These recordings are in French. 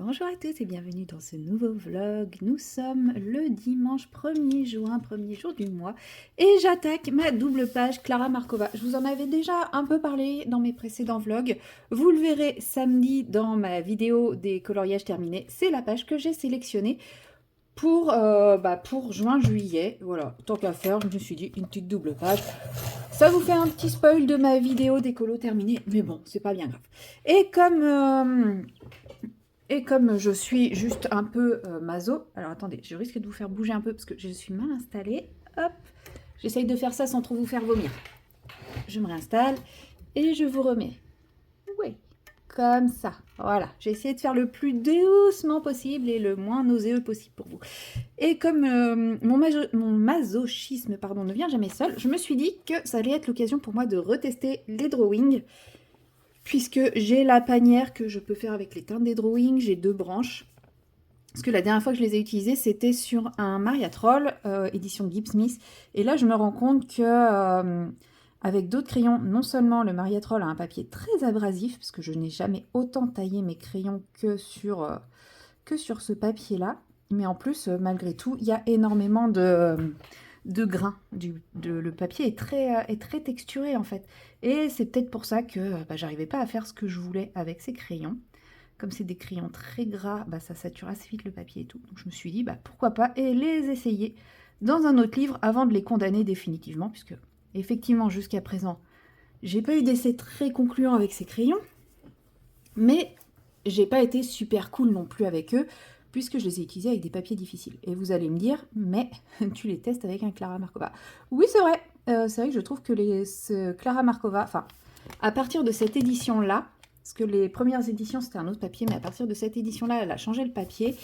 Bonjour à tous et bienvenue dans ce nouveau vlog. Nous sommes le dimanche 1er juin, premier jour du mois, et j'attaque ma double page Clara Markova. Je vous en avais déjà un peu parlé dans mes précédents vlogs. Vous le verrez samedi dans ma vidéo des coloriages terminés. C'est la page que j'ai sélectionnée pour juin-juillet. Voilà, tant qu'à faire, je me suis dit une petite double page. Ça vous fait un petit spoil de ma vidéo des colos terminés, mais bon, c'est pas bien grave. Et comme je suis juste un peu maso, alors attendez, je risque de vous faire bouger un peu parce que je suis mal installée. Hop, j'essaye de faire ça sans trop vous faire vomir. Je me réinstalle et je vous remets. Oui, comme ça. Voilà, j'ai essayé de faire le plus doucement possible et le moins nauséeux possible pour vous. Et comme mon masochisme ne vient jamais seul, je me suis dit que ça allait être l'occasion pour moi de retester les drawings. Puisque j'ai la panière que je peux faire avec les teintes des drawings, j'ai 2 branches. Parce que la dernière fois que je les ai utilisées, c'était sur un Mariatrol, édition Gibb Smith. Et là, je me rends compte que avec d'autres crayons, non seulement le Mariatrol a un papier très abrasif, parce que je n'ai jamais autant taillé mes crayons que sur ce papier-là, mais en plus, malgré tout, il y a énormément de grains. Le papier est très texturé en fait. Et c'est peut-être pour ça que j'arrivais pas à faire ce que je voulais avec ces crayons. Comme c'est des crayons très gras, ça sature assez vite le papier et tout. Donc je me suis dit, pourquoi pas et les essayer dans un autre livre avant de les condamner définitivement, puisque effectivement jusqu'à présent, j'ai pas eu d'essai très concluant avec ces crayons, mais j'ai pas été super cool non plus avec eux, puisque je les ai utilisés avec des papiers difficiles. Et vous allez me dire, mais tu les testes avec un Clara Markova. Oui, c'est vrai. C'est vrai que je trouve que ce Clara Markova, enfin, à partir de cette édition-là, parce que les premières éditions, c'était un autre papier, mais à partir de cette édition-là, elle a changé le papier.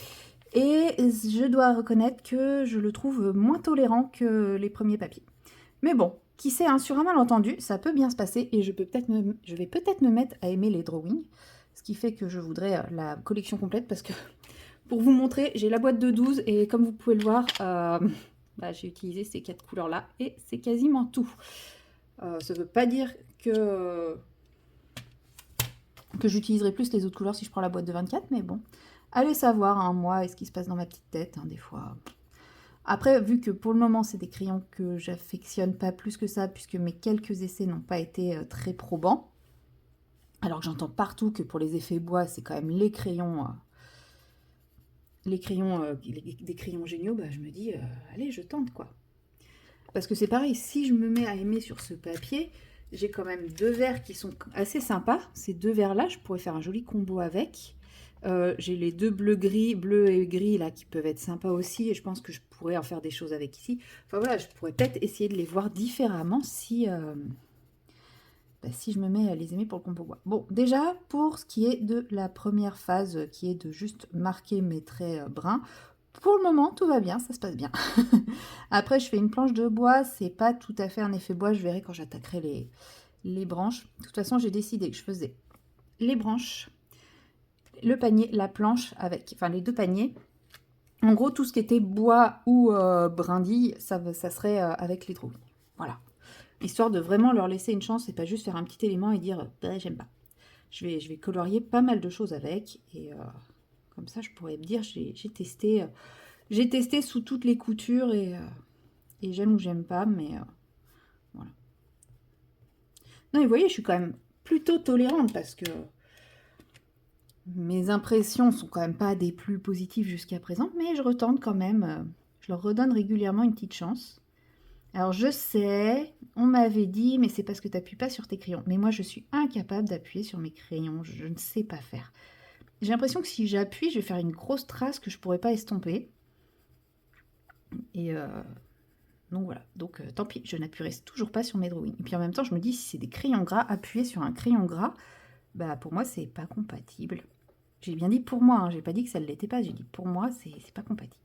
Et je dois reconnaître que je le trouve moins tolérant que les premiers papiers. Mais bon, qui sait, hein, sur un malentendu, ça peut bien se passer et je vais peut-être me mettre à aimer les drawings. Ce qui fait que je voudrais la collection complète parce que, pour vous montrer, j'ai la boîte de 12 et comme vous pouvez le voir, j'ai utilisé ces 4 couleurs-là et c'est quasiment tout. Ça ne veut pas dire que j'utiliserai plus les autres couleurs si je prends la boîte de 24, mais bon, allez savoir, hein, moi, et ce qui se passe dans ma petite tête, hein, des fois. Après, vu que pour le moment, c'est des crayons que j'affectionne pas plus que ça, puisque mes quelques essais n'ont pas été très probants, alors que j'entends partout que pour les effets bois, c'est quand même des crayons géniaux, je me dis, allez, je tente, quoi. Parce que c'est pareil, si je me mets à aimer sur ce papier, j'ai quand même 2 verres qui sont assez sympas. Ces 2 verres-là, je pourrais faire un joli combo avec. J'ai les 2 bleu et gris, là, qui peuvent être sympas aussi, et je pense que je pourrais en faire des choses avec ici. Enfin voilà, je pourrais peut-être essayer de les voir différemment si je me mets à les aimer pour le combo bois. Bon, déjà, pour ce qui est de la première phase, qui est de juste marquer mes traits bruns, pour le moment, tout va bien, ça se passe bien. Après, je fais une planche de bois, c'est pas tout à fait un effet bois, je verrai quand j'attaquerai les branches. De toute façon, j'ai décidé que je faisais les branches, le panier, la planche, les 2 paniers. En gros, tout ce qui était bois ou brindille, ça serait avec les trous. Voilà. Histoire de vraiment leur laisser une chance et pas juste faire un petit élément et dire j'aime pas. Je vais colorier pas mal de choses avec et comme ça je pourrais me dire j'ai testé sous toutes les coutures et j'aime ou j'aime pas, mais voilà. Non, et vous voyez, je suis quand même plutôt tolérante parce que mes impressions sont quand même pas des plus positives jusqu'à présent, mais je retente quand même. Je leur redonne régulièrement une petite chance. Alors je sais, on m'avait dit, mais c'est parce que tu n'appuies pas sur tes crayons. Mais moi, je suis incapable d'appuyer sur mes crayons. Je ne sais pas faire. J'ai l'impression que si j'appuie, je vais faire une grosse trace que je ne pourrais pas estomper. Et donc voilà. Donc tant pis, je n'appuierai toujours pas sur mes drawings. Et puis en même temps, je me dis, si c'est des crayons gras, appuyer sur un crayon gras, pour moi, c'est pas compatible. J'ai bien dit pour moi, hein, j'ai pas dit que ça ne l'était pas. J'ai dit pour moi, c'est pas compatible.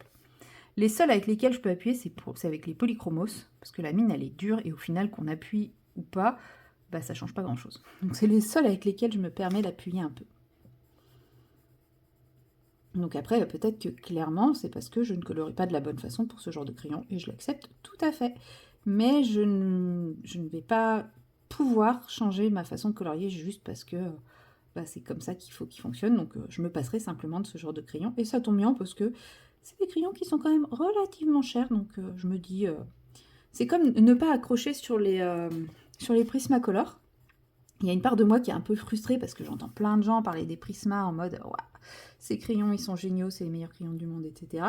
Les seuls avec lesquels je peux appuyer, c'est avec les polychromos, parce que la mine, elle est dure, et au final, qu'on appuie ou pas, ça change pas grand-chose. Donc c'est les seuls avec lesquels je me permets d'appuyer un peu. Donc après, peut-être que clairement, c'est parce que je ne colorie pas de la bonne façon pour ce genre de crayon, et je l'accepte tout à fait. Mais je ne vais pas pouvoir changer ma façon de colorier juste parce que bah, c'est comme ça qu'il faut qu'il fonctionne, donc je me passerai simplement de ce genre de crayon. Et ça tombe bien parce que c'est des crayons qui sont quand même relativement chers, donc je me dis... c'est comme ne pas accrocher sur les Prismacolor. Il y a une part de moi qui est un peu frustrée parce que j'entends plein de gens parler des Prisma en mode « Ouah, ces crayons, ils sont géniaux, c'est les meilleurs crayons du monde, etc. »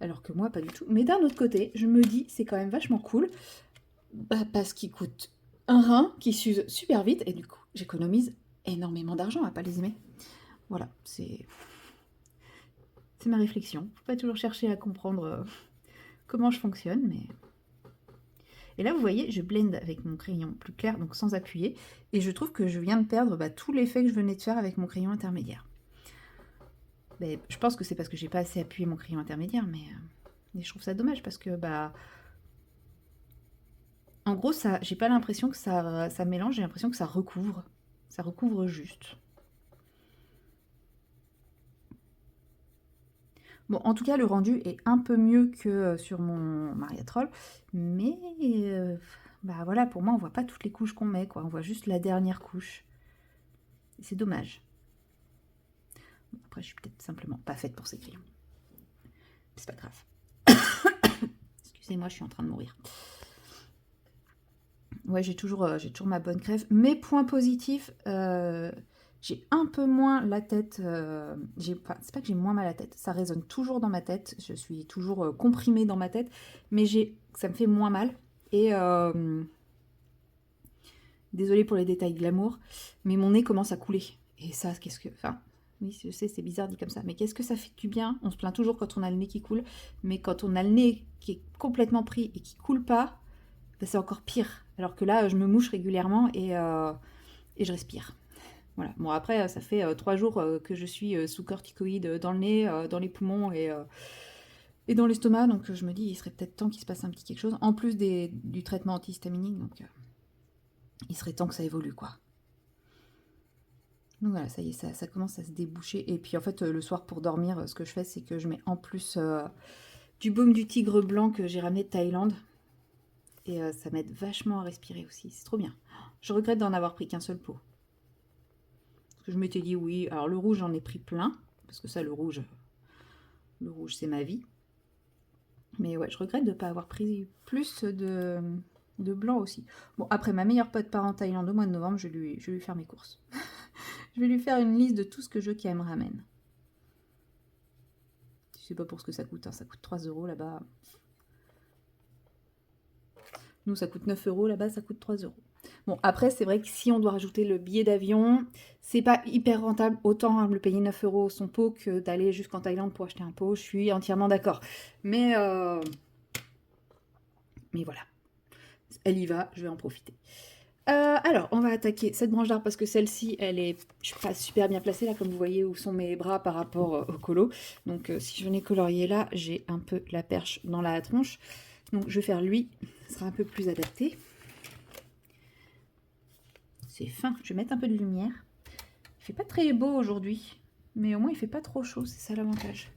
Alors que moi, pas du tout. Mais d'un autre côté, je me dis, c'est quand même vachement cool parce qu'ils coûtent un rein, qui s'use super vite, et du coup, j'économise énormément d'argent à pas les aimer. Voilà, c'est ma réflexion. Faut pas toujours chercher à comprendre comment je fonctionne, mais... Et là, vous voyez, je blende avec mon crayon plus clair, donc sans appuyer, et je trouve que je viens de perdre tout l'effet que je venais de faire avec mon crayon intermédiaire. Mais je pense que c'est parce que j'ai pas assez appuyé mon crayon intermédiaire, mais je trouve ça dommage parce que, en gros, ça, j'ai pas l'impression que ça mélange, j'ai l'impression que ça recouvre. Ça recouvre juste. Bon, en tout cas, le rendu est un peu mieux que sur mon Maria Troll, mais voilà, pour moi, on voit pas toutes les couches qu'on met, quoi. On voit juste la dernière couche. C'est dommage. Bon, après, je suis peut-être simplement pas faite pour ces crayons. C'est pas grave. Excusez-moi, je suis en train de mourir. Ouais, j'ai toujours ma bonne crève. Mes points positifs, j'ai un peu moins la tête. C'est pas que j'ai moins mal à la tête, ça résonne toujours dans ma tête. Je suis toujours comprimée dans ma tête, mais ça me fait moins mal. Et désolée pour les détails de l'amour, mais mon nez commence à couler. Et ça, enfin, oui, je sais, c'est bizarre dit comme ça, mais qu'est-ce que ça fait du bien? On se plaint toujours quand on a le nez qui coule, mais quand on a le nez qui est complètement pris et qui coule pas, c'est encore pire. Alors que là, je me mouche régulièrement et je respire. Voilà. Bon, après, ça fait 3 jours que je suis sous corticoïdes dans le nez, dans les poumons et dans l'estomac. Donc, je me dis, il serait peut-être temps qu'il se passe un petit quelque chose. En plus du traitement antihistaminique. Donc, il serait temps que ça évolue, quoi. Donc voilà, ça y est, ça commence à se déboucher. Et puis, en fait, le soir, pour dormir, ce que je fais, c'est que je mets en plus du baume du tigre blanc que j'ai ramené de Thaïlande. Et ça m'aide vachement à respirer aussi. C'est trop bien. Je regrette d'en avoir pris qu'un seul pot. Parce que je m'étais dit oui. Alors le rouge, j'en ai pris plein. Parce que ça, le rouge c'est ma vie. Mais ouais, je regrette de ne pas avoir pris plus de blanc aussi. Bon, après, ma meilleure pote part en Thaïlande au mois de novembre, je vais lui faire mes courses. Je vais lui faire une liste de tout ce que je veux qu'elle me ramène. Je sais pas pour ce que ça coûte. Hein. Ça coûte 3 € là-bas. Nous, ça coûte 9 €. Là-bas, ça coûte 3 €. Bon, après, c'est vrai que si on doit rajouter le billet d'avion, c'est pas hyper rentable. Autant me le payer 9 € son pot que d'aller jusqu'en Thaïlande pour acheter un pot. Je suis entièrement d'accord. Mais voilà. Elle y va, je vais en profiter. Alors, on va attaquer cette branche d'arbre parce que celle-ci, elle est pas super bien placée, là, comme vous voyez, où sont mes bras par rapport au colo. Donc, si je venais colorier là, j'ai un peu la perche dans la tronche. Donc, je vais faire lui, ce sera un peu plus adapté. C'est fin, je vais mettre un peu de lumière. Il fait pas très beau aujourd'hui, mais au moins il fait pas trop chaud, c'est ça l'avantage.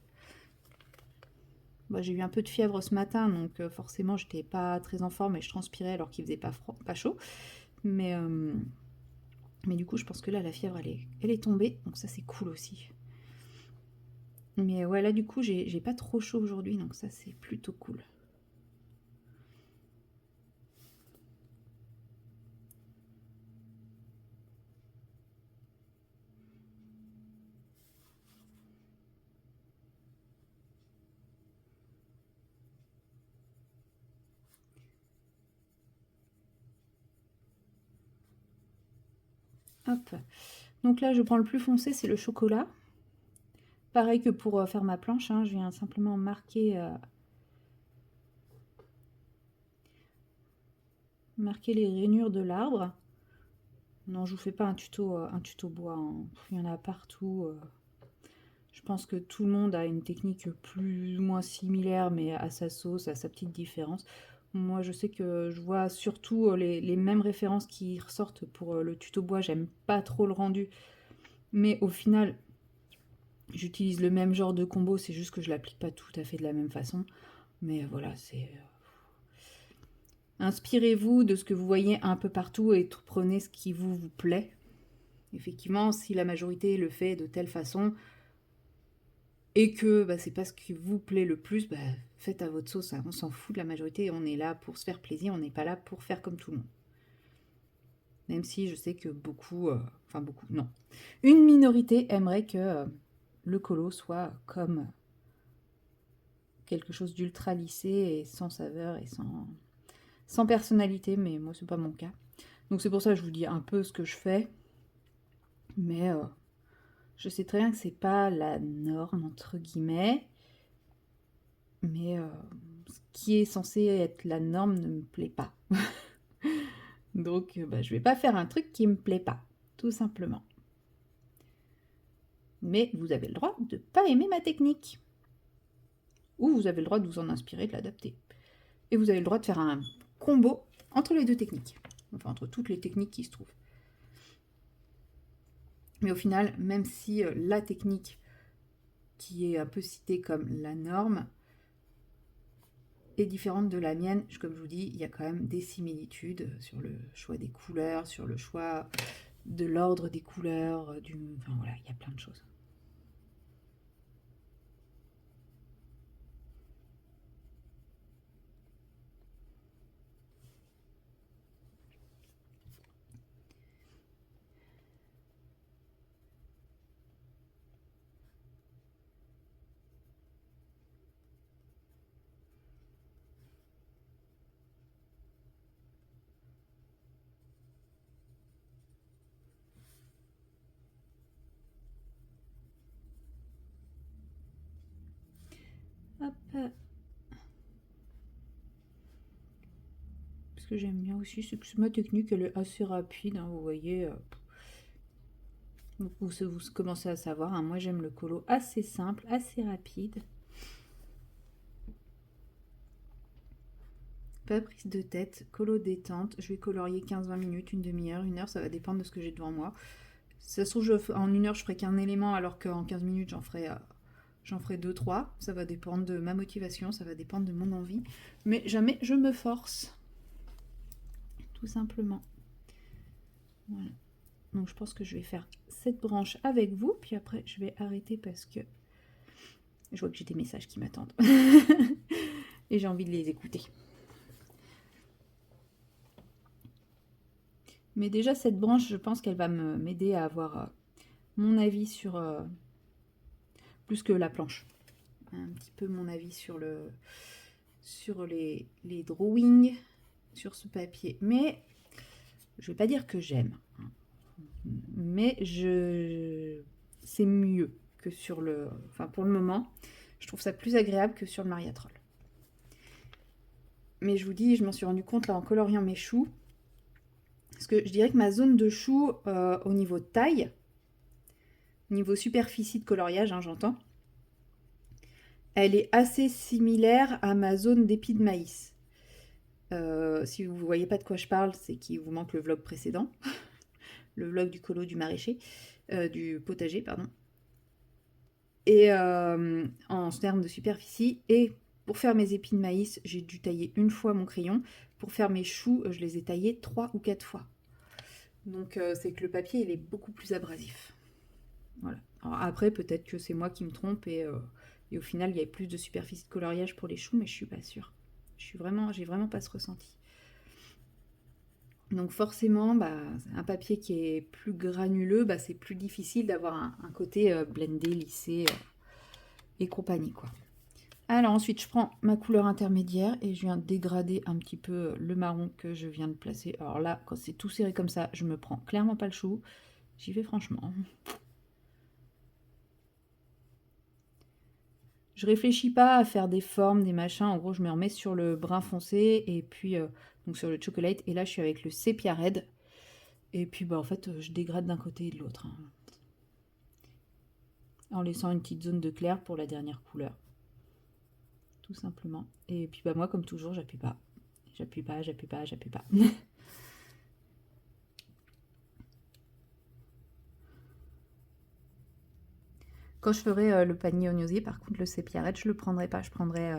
Bon, j'ai eu un peu de fièvre ce matin, donc forcément j'étais pas très en forme et je transpirais alors qu'il faisait pas chaud. Mais du coup je pense que là la fièvre elle est tombée, donc ça c'est cool aussi. Mais ouais, là du coup j'ai pas trop chaud aujourd'hui, donc ça c'est plutôt cool. Hop. Donc là je prends le plus foncé, c'est le chocolat. Pareil que pour faire ma planche, hein, je viens simplement marquer les rainures de l'arbre. Non, je vous fais pas un tuto bois, hein. Il y en a partout. Je pense que tout le monde a une technique plus ou moins similaire, mais à sa sauce, à sa petite différence. Moi, je sais que je vois surtout les mêmes références qui ressortent pour le tuto bois. J'aime pas trop le rendu, mais au final, j'utilise le même genre de combo, c'est juste que je l'applique pas tout à fait de la même façon. Mais voilà, c'est... Inspirez-vous de ce que vous voyez un peu partout et prenez ce qui vous plaît. Effectivement, si la majorité le fait de telle façon et que c'est pas ce qui vous plaît le plus, faites à votre sauce, hein. On s'en fout de la majorité, on est là pour se faire plaisir, on n'est pas là pour faire comme tout le monde. Même si je sais que beaucoup, non. Une minorité aimerait que le colo soit comme quelque chose d'ultra lissé et sans saveur et sans personnalité, mais moi c'est pas mon cas. Donc c'est pour ça que je vous dis un peu ce que je fais, mais je sais très bien que c'est pas la norme entre guillemets, mais ce qui est censé être la norme ne me plaît pas. Donc je vais pas faire un truc qui me plaît pas, tout simplement. Mais vous avez le droit de pas aimer ma technique. Ou vous avez le droit de vous en inspirer, de l'adapter. Et vous avez le droit de faire un combo entre les deux techniques. Enfin, entre toutes les techniques qui se trouvent. Mais au final, même si la technique qui est un peu citée comme la norme est différente de la mienne, comme je vous dis, il y a quand même des similitudes sur le choix des couleurs, sur le choix de l'ordre des couleurs, enfin voilà, il y a plein de choses. Hop. Ce que j'aime bien aussi, c'est que ma technique, elle est assez rapide, hein, vous voyez. Vous commencez à savoir, hein, moi j'aime le colo assez simple, assez rapide. Pas prise de tête, colo détente. Je vais colorier 15-20 minutes, une demi-heure, une heure, ça va dépendre de ce que j'ai devant moi. Si ça se trouve, en une heure, je ferai qu'un élément, alors qu'en 15 minutes, j'en ferai 2-3. Ça va dépendre de ma motivation, ça va dépendre de mon envie. Mais jamais je me force. Tout simplement. Voilà. Donc je pense que je vais faire cette branche avec vous, puis après je vais arrêter parce que je vois que j'ai des messages qui m'attendent. Et j'ai envie de les écouter. Mais déjà, cette branche, je pense qu'elle va m'aider à avoir mon avis sur... plus que la planche. Un petit peu mon avis sur les drawings, sur ce papier. Mais je vais pas dire que j'aime. Mais c'est mieux que sur le... Enfin, pour le moment, je trouve ça plus agréable que sur le Mariatrol. Mais je vous dis, je m'en suis rendu compte là en coloriant mes choux. Parce que je dirais que ma zone de choux, au niveau de taille, niveau superficie de coloriage, hein, j'entends, elle est assez similaire à ma zone d'épis de maïs. Si vous ne voyez pas de quoi je parle, c'est qu'il vous manque le vlog précédent. Le vlog du colo du maraîcher, du potager, pardon. Et en termes de superficie, et pour faire mes épis de maïs, j'ai dû tailler une fois mon crayon. Pour faire mes choux, je les ai taillés 3 ou 4 fois. Donc c'est que le papier, il est beaucoup plus abrasif. Voilà. Alors, après, peut-être que c'est moi qui me trompe et au final, il y a plus de superficie de coloriage pour les choux, mais je suis pas sûre. J'ai vraiment pas ce ressenti. Donc forcément, un papier qui est plus granuleux, c'est plus difficile d'avoir un côté blendé, lissé et compagnie, quoi. Alors ensuite, je prends ma couleur intermédiaire et je viens dégrader un petit peu le marron que je viens de placer. Alors là, quand c'est tout serré comme ça, je me prends clairement pas le chou. J'y vais franchement. Je réfléchis pas à faire des formes, des machins. En gros, je me remets sur le brun foncé et puis donc sur le chocolate. Et là, je suis avec le sépia red. Et puis, en fait, je dégrade d'un côté et de l'autre, hein, en laissant une petite zone de clair pour la dernière couleur. Tout simplement. Et puis, moi, comme toujours, j'appuie pas. J'appuie pas, j'appuie pas, j'appuie pas. Quand je ferai le panier oignosé, par contre, le sépia red, je le prendrai pas. Je prendrai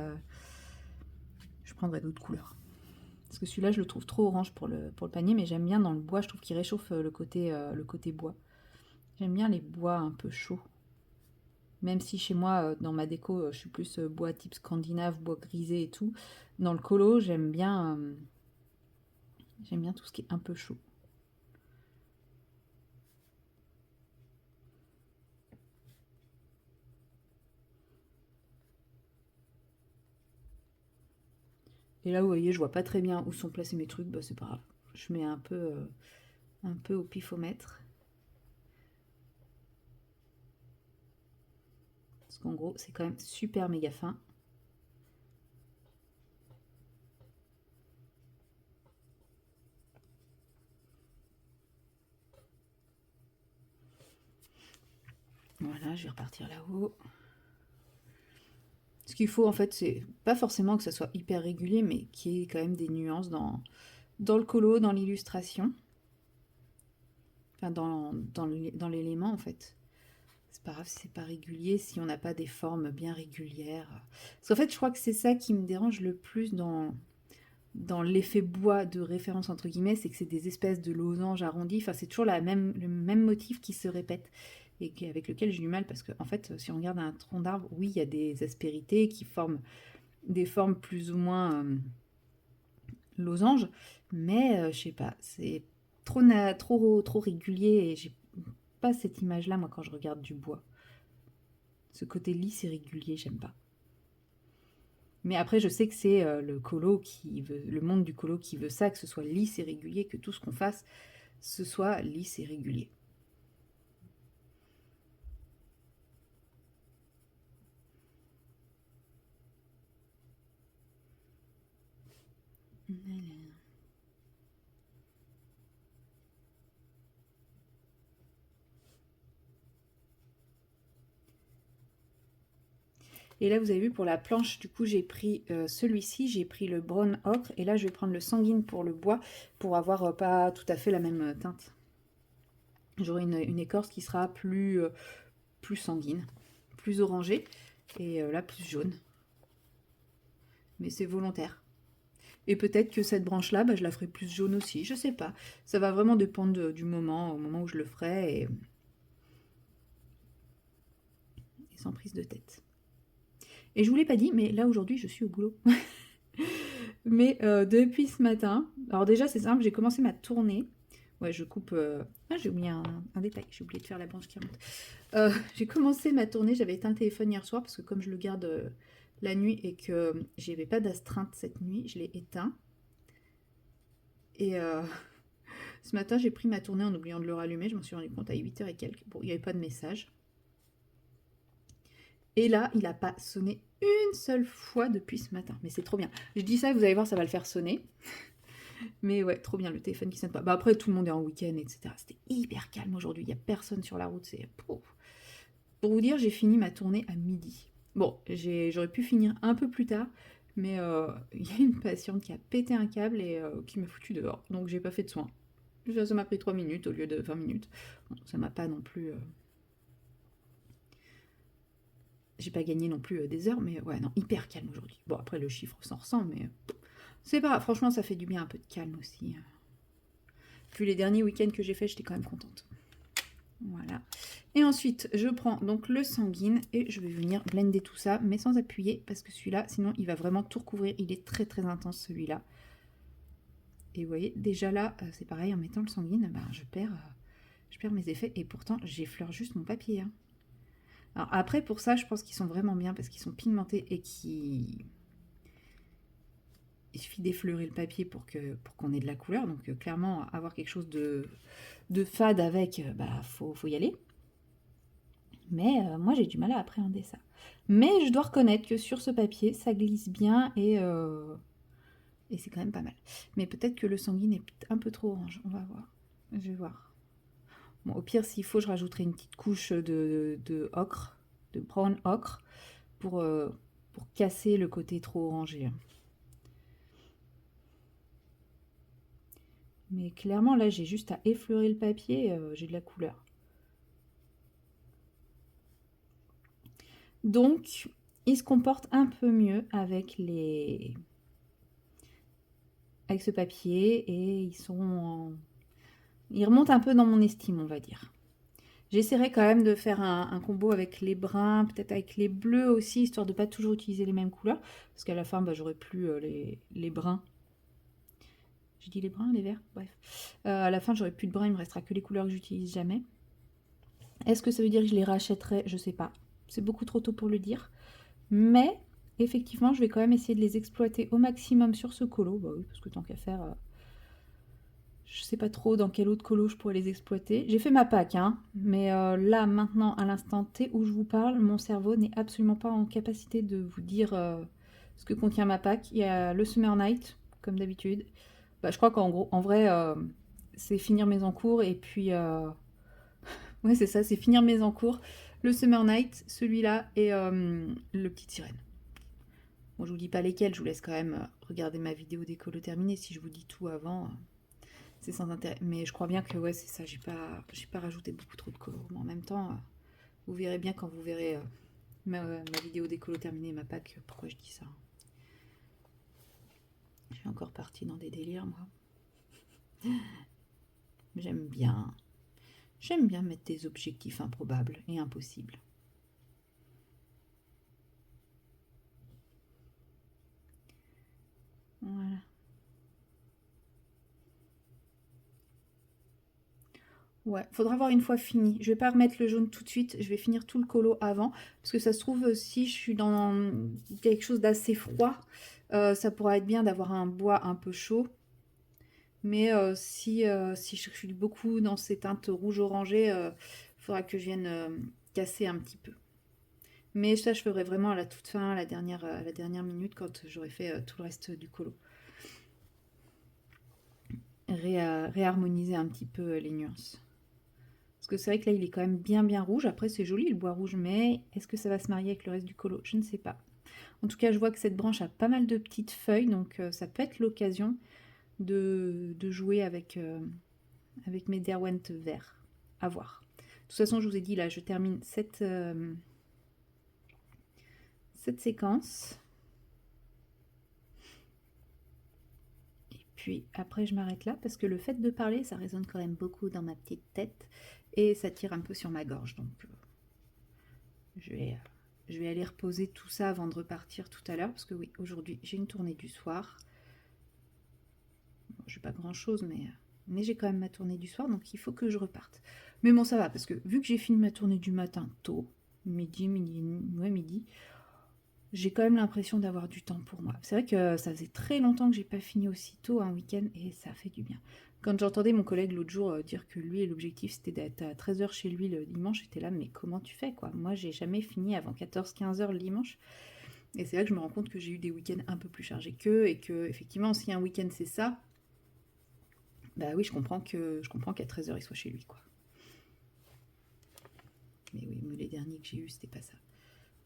d'autres couleurs. Parce que celui-là, je le trouve trop orange pour le panier, mais j'aime bien dans le bois. Je trouve qu'il réchauffe le côté bois. J'aime bien les bois un peu chauds. Même si chez moi, dans ma déco, je suis plus bois type scandinave, bois grisé et tout. Dans le colo, j'aime bien tout ce qui est un peu chaud. Et là, vous voyez, je vois pas très bien où sont placés mes trucs. Bah, c'est pas grave. Je mets un peu au pifomètre. Parce qu'en gros, c'est quand même super méga fin. Voilà, je vais repartir là-haut. Ce qu'il faut, en fait, c'est pas forcément que ça soit hyper régulier, mais qu'il y ait quand même des nuances dans le colo, dans l'illustration. Enfin, dans l'élément, en fait. C'est pas grave si c'est pas régulier, si on n'a pas des formes bien régulières. Parce qu'en fait, je crois que c'est ça qui me dérange le plus dans l'effet bois de référence, entre guillemets, c'est que c'est des espèces de losanges arrondis. Enfin, c'est toujours le même motif qui se répète et avec lequel j'ai du mal parce que, en fait, si on regarde un tronc d'arbre, oui, il y a des aspérités qui forment des formes plus ou moins losanges, mais je sais pas, c'est trop régulier et j'ai pas cette image-là, moi, quand je regarde du bois. Ce côté lisse et régulier, j'aime pas. Mais après, je sais que c'est le monde du colo qui veut ça, que ce soit lisse et régulier, que tout ce qu'on fasse, ce soit lisse et régulier. Et là, vous avez vu, pour la planche, du coup, j'ai pris celui-ci, j'ai pris le brown ocre, et là, je vais prendre le sanguine pour le bois, pour avoir pas tout à fait la même teinte. J'aurai une écorce qui sera plus sanguine, plus orangée, et là, plus jaune. Mais c'est volontaire. Et peut-être que cette branche-là, bah, je la ferai plus jaune aussi, je sais pas. Ça va vraiment dépendre du moment, au moment où je le ferai, et sans prise de tête. Et je vous l'ai pas dit, mais là, aujourd'hui, je suis au boulot. Mais depuis ce matin, alors déjà c'est simple, j'ai commencé ma tournée. Ouais, je coupe. Ah, j'ai oublié un détail, j'ai oublié de faire la branche qui remonte. J'ai commencé ma tournée, j'avais éteint le téléphone hier soir parce que comme je le garde la nuit et que j'avais pas d'astreinte cette nuit, je l'ai éteint. Et ce matin, j'ai pris ma tournée en oubliant de le rallumer, je m'en suis rendu compte à 8h et quelques. Bon, il n'y avait pas de message. Et là, il n'a pas sonné une seule fois depuis ce matin. Mais c'est trop bien. Je dis ça, vous allez voir, ça va le faire sonner. Mais ouais, trop bien le téléphone qui sonne pas. Bah après, tout le monde est en week-end, etc. C'était hyper calme aujourd'hui. Il n'y a personne sur la route. C'est pour vous dire, j'ai fini ma tournée à midi. Bon, j'aurais pu finir un peu plus tard, mais il y a une patiente qui a pété un câble et qui m'a foutu dehors. Donc j'ai pas fait de soins. Ça m'a pris 3 minutes au lieu de 20 minutes. Bon, ça m'a pas non plus. J'ai pas gagné non plus des heures, mais ouais, non, hyper calme aujourd'hui. Bon, après, le chiffre s'en ressent, mais c'est pas grave. Franchement, ça fait du bien un peu de calme aussi. Vu les derniers week-ends que j'ai fait, j'étais quand même contente. Voilà. Et ensuite, je prends donc le sanguine et je vais venir blender tout ça, mais sans appuyer, parce que celui-là, sinon, il va vraiment tout recouvrir. Il est très très intense, celui-là. Et vous voyez, déjà là, c'est pareil, en mettant le sanguine, ben, je perds mes effets. Et pourtant, j'effleure juste mon papier. Hein. Alors après, pour ça, je pense qu'ils sont vraiment bien, parce qu'ils sont pigmentés et qui... Il suffit d'effleurer le papier pour qu'on ait de la couleur. Donc clairement, avoir quelque chose de fade avec, bah faut y aller. Mais moi, j'ai du mal à appréhender ça. Mais je dois reconnaître que sur ce papier, ça glisse bien et c'est quand même pas mal. Mais peut-être que le sanguine est un peu trop orange. On va voir. Je vais voir. Bon, au pire, s'il faut, je rajouterai une petite couche de ocre, de brown ocre, pour casser le côté trop orangé. Mais clairement, là, j'ai juste à effleurer le papier, j'ai de la couleur. Donc, il se comporte un peu mieux avec ce papier et ils remontent un peu dans mon estime, on va dire. J'essaierai quand même de faire un combo avec les bruns, peut-être avec les bleus aussi, histoire de pas toujours utiliser les mêmes couleurs. Parce qu'à la fin, bah, j'aurai plus les bruns. J'ai dit les bruns, les verts, bref. À la fin, j'aurai plus de bruns, il me restera que les couleurs que j'utilise jamais. Est-ce que ça veut dire que je les rachèterai? Je sais pas. C'est beaucoup trop tôt pour le dire. Mais effectivement, je vais quand même essayer de les exploiter au maximum sur ce colo. Bah oui, parce que tant qu'à faire, je sais pas trop dans quel autre colo je pourrais les exploiter. J'ai fait ma pack, hein, mais là, maintenant, à l'instant T où je vous parle, mon cerveau n'est absolument pas en capacité de vous dire ce que contient ma pack. Il y a le Summer Night, comme d'habitude. Bah, je crois qu'en gros, en vrai, c'est finir mes encours et puis... ouais, c'est ça, c'est finir mes encours. Le Summer Night, celui-là et le Petite Sirène. Bon, je vous dis pas lesquels, je vous laisse quand même regarder ma vidéo des colos terminés. Si je vous dis tout avant, c'est sans intérêt. Mais je crois bien que ouais, c'est ça, j'ai pas rajouté beaucoup trop de colos. Mais en même temps, vous verrez bien quand vous verrez ma vidéo des colos terminés, ma pack, pourquoi je dis ça. Je suis encore partie dans des délires, moi. J'aime bien mettre des objectifs improbables et impossibles. Voilà. Ouais, faudra voir une fois fini. Je vais pas remettre le jaune tout de suite, je vais finir tout le colo avant, parce que ça se trouve, si je suis dans quelque chose d'assez froid, ça pourra être bien d'avoir un bois un peu chaud. Mais si je suis beaucoup dans ces teintes rouge-orangé, il faudra que je vienne casser un petit peu. Mais ça, je ferai vraiment à la toute fin, à la dernière minute, quand j'aurai fait tout le reste du colo. Réharmoniser un petit peu les nuances. Parce que c'est vrai que là, il est quand même bien rouge. Après, c'est joli le bois rouge, mais est-ce que ça va se marier avec le reste du colo? Je ne sais pas. En tout cas, je vois que cette branche a pas mal de petites feuilles, donc ça peut être l'occasion de jouer avec mes Derwent verts. À voir. De toute façon, je vous ai dit, là, je termine cette séquence. Et puis, après, je m'arrête là, parce que le fait de parler, ça résonne quand même beaucoup dans ma petite tête, et ça tire un peu sur ma gorge, donc je vais aller reposer tout ça avant de repartir tout à l'heure, parce que oui, aujourd'hui, j'ai une tournée du soir. Bon, j'ai pas grand-chose, mais j'ai quand même ma tournée du soir, donc il faut que je reparte. Mais bon, ça va, parce que vu que j'ai fini ma tournée du matin tôt, midi, j'ai quand même l'impression d'avoir du temps pour moi. C'est vrai que ça faisait très longtemps que j'ai pas fini aussi tôt un week-end, et ça fait du bien. Quand j'entendais mon collègue l'autre jour dire que lui, l'objectif c'était d'être à 13h chez lui le dimanche, j'étais là, mais comment tu fais quoi? Moi, j'ai jamais fini avant 14-15h le dimanche. Et c'est là que je me rends compte que j'ai eu des week-ends un peu plus chargés qu'eux, et que effectivement, si un week-end c'est ça, bah oui, je comprends qu'à 13h il soit chez lui, quoi. Mais oui, mais les derniers que j'ai eus, c'était pas ça.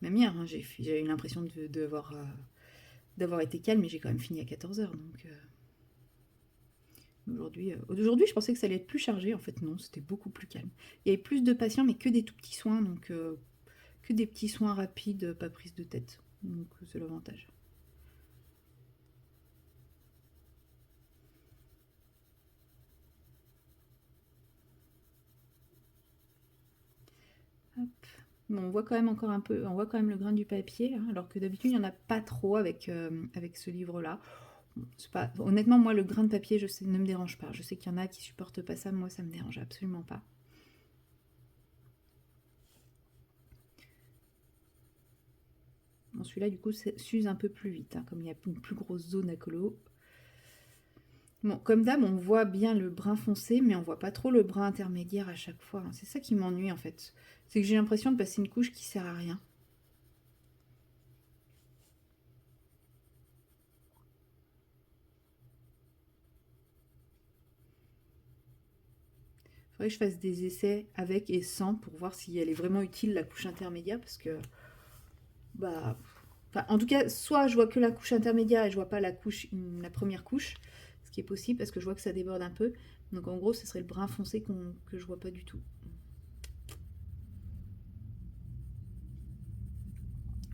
Même hier, hein, j'ai eu l'impression d'avoir été calme, mais j'ai quand même fini à 14h. Donc aujourd'hui, je pensais que ça allait être plus chargé. En fait, non, c'était beaucoup plus calme. Il y avait plus de patients, mais que des tout petits soins. Donc que des petits soins rapides, pas prise de tête. Donc c'est l'avantage. Hop. Bon, on voit quand même encore un peu, on voit quand même le grain du papier, hein, alors que d'habitude il n'y en a pas trop avec ce livre-là. Pas... Honnêtement, moi, le grain de papier, je sais, ne me dérange pas. Je sais qu'il y en a qui supportent pas ça, moi, ça me dérange absolument pas. Bon, celui-là, du coup, s'use un peu plus vite, hein, comme il y a une plus grosse zone à colo. Bon, comme d'hab, on voit bien le brun foncé, mais on voit pas trop le brun intermédiaire à chaque fois, hein. C'est ça qui m'ennuie, en fait. C'est que j'ai l'impression de passer une couche qui sert à rien. Faudrait que je fasse des essais avec et sans pour voir si elle est vraiment utile, la couche intermédiaire, parce que, bah, enfin, en tout cas, soit je vois que la couche intermédiaire et je vois pas la première couche, ce qui est possible parce que je vois que ça déborde un peu. Donc en gros, ce serait le brun foncé que je vois pas du tout.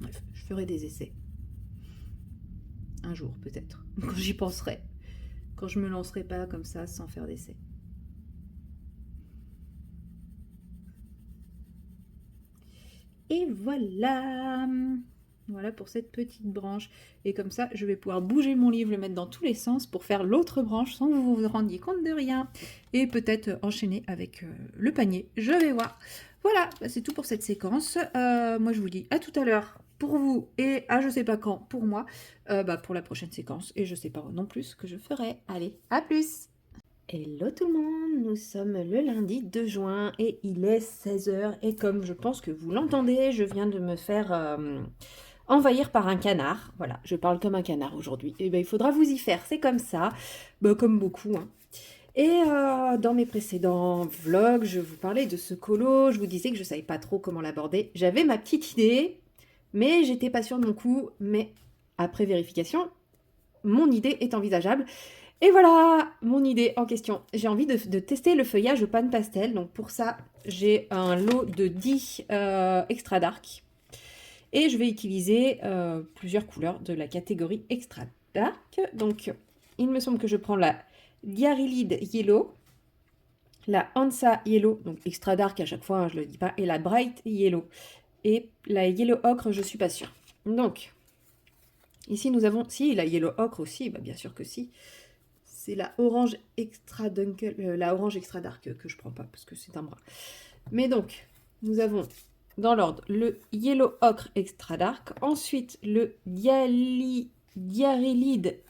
Bref, je ferai des essais. Un jour, peut-être. Quand j'y penserai. Quand je me lancerai pas comme ça, sans faire d'essais. Et voilà. Voilà pour cette petite branche. Et comme ça, je vais pouvoir bouger mon livre, le mettre dans tous les sens pour faire l'autre branche sans que vous vous rendiez compte de rien. Et peut-être enchaîner avec le panier. Je vais voir. Voilà, bah, c'est tout pour cette séquence. Moi, je vous dis à tout à l'heure pour vous et à je sais pas quand pour moi, pour la prochaine séquence. Et je sais pas non plus ce que je ferai. Allez, à plus! Hello tout le monde, nous sommes le lundi 2 juin et il est 16h et comme je pense que vous l'entendez, je viens de me faire envahir par un canard. Voilà, je parle comme un canard aujourd'hui. Et ben il faudra vous y faire, c'est comme ça, comme beaucoup, hein. Et dans mes précédents vlogs, je vous parlais de ce colo, je vous disais que je savais pas trop comment l'aborder. J'avais ma petite idée, mais j'étais pas sûre de mon coup, mais après vérification, mon idée est envisageable. Et voilà mon idée en question. J'ai envie de tester le feuillage au pan pastel. Donc pour ça, j'ai un lot de 10 extra dark. Et je vais utiliser plusieurs couleurs de la catégorie extra dark. Donc il me semble que je prends la Diarylide Yellow, la Hansa Yellow, donc extra dark à chaque fois, hein, je ne le dis pas, et la Bright Yellow. Et la Yellow Ocre, je ne suis pas sûre. Donc, ici nous avons, si, la Yellow Ocre aussi, bah, bien sûr que si. C'est la orange extra dunkel, la orange extra dark que je prends pas parce que c'est un bras. Mais donc, nous avons dans l'ordre le yellow ocre extra dark, ensuite le diarylide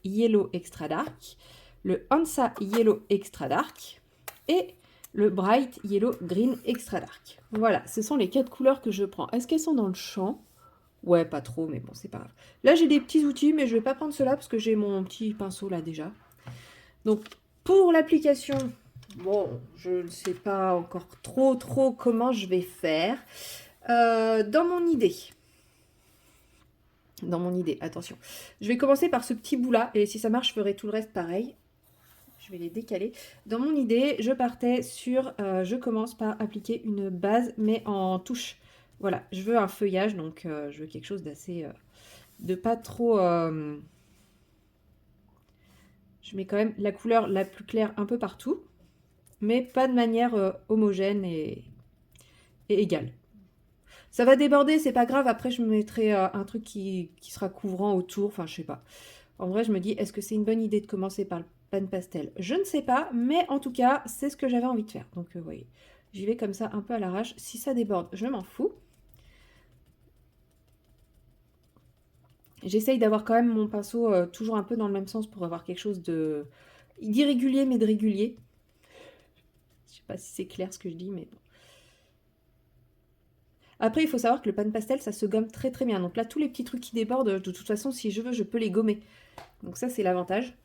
yellow extra dark, le Hansa yellow extra dark et le bright yellow green extra dark. Voilà, ce sont les 4 couleurs que je prends. Est-ce qu'elles sont dans le champ? Ouais, pas trop, mais bon, c'est pas grave. Là, j'ai des petits outils, mais je vais pas prendre cela parce que j'ai mon petit pinceau là déjà. Donc, pour l'application, bon, je ne sais pas encore trop comment je vais faire. Dans mon idée, attention. Je vais commencer par ce petit bout-là, et si ça marche, je ferai tout le reste pareil. Je vais les décaler. Dans mon idée, je partais sur... je commence par appliquer une base, mais en touche. Voilà, je veux un feuillage, donc je veux quelque chose d'assez... de pas trop... Je mets quand même la couleur la plus claire un peu partout, mais pas de manière homogène et égale. Ça va déborder, c'est pas grave. Après, je me mettrai un truc qui sera couvrant autour. Enfin, je sais pas. En vrai, je me dis, est-ce que c'est une bonne idée de commencer par le pan pastel? Je ne sais pas, mais en tout cas, c'est ce que j'avais envie de faire. Donc, vous voyez, j'y vais comme ça, un peu à l'arrache. Si ça déborde, je m'en fous. J'essaye d'avoir quand même mon pinceau toujours un peu dans le même sens pour avoir quelque chose de d'irrégulier, mais de régulier. Je sais pas si c'est clair ce que je dis, mais bon. Après, il faut savoir que le pan pastel, ça se gomme très très bien. Donc là, tous les petits trucs qui débordent, de toute façon, si je veux, je peux les gommer. Donc ça, c'est l'avantage.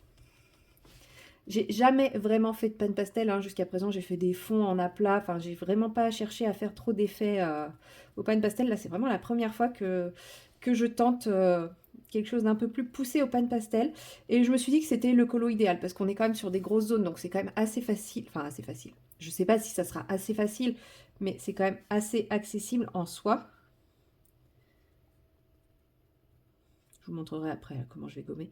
J'ai jamais vraiment fait de pan pastel, hein. Jusqu'à présent, j'ai fait des fonds en aplat. Enfin, j'ai vraiment pas cherché à faire trop d'effets au pan pastel. Là, c'est vraiment la première fois que je tente quelque chose d'un peu plus poussé au pan pastel. Et je me suis dit que c'était le colo idéal parce qu'on est quand même sur des grosses zones. Donc c'est quand même assez facile. Enfin, assez facile. Je sais pas si ça sera assez facile, mais c'est quand même assez accessible en soi. Je vous montrerai après comment je vais gommer.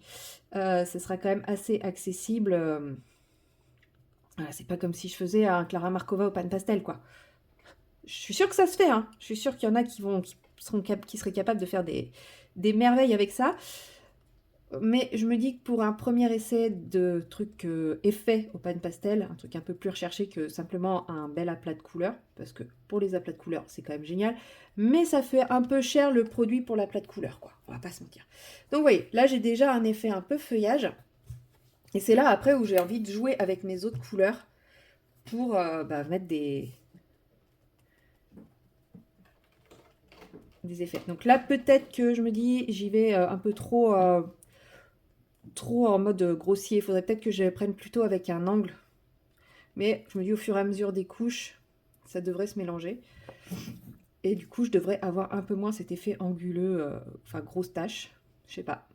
Ce sera quand même assez accessible. Voilà, c'est pas comme si je faisais un Clara Markova au pan pastel, quoi. Je suis sûre que ça se fait, hein. Je suis sûre qu'il y en a qui seraient capables de faire des merveilles avec ça. Mais je me dis que pour un premier essai de truc effet au pan pastel, un truc un peu plus recherché que simplement un bel aplat de couleurs, parce que pour les aplats de couleurs, c'est quand même génial, mais ça fait un peu cher le produit pour l'aplat de couleurs, quoi. On va pas se mentir. Donc vous voyez, là j'ai déjà un effet un peu feuillage, et c'est là après où j'ai envie de jouer avec mes autres couleurs pour mettre des effets. Donc là peut-être que je me dis j'y vais un peu trop en mode grossier. Il faudrait peut-être que je prenne plutôt avec un angle. Mais je me dis au fur et à mesure des couches, ça devrait se mélanger. Et du coup, je devrais avoir un peu moins cet effet anguleux, enfin grosse tache. Je sais pas.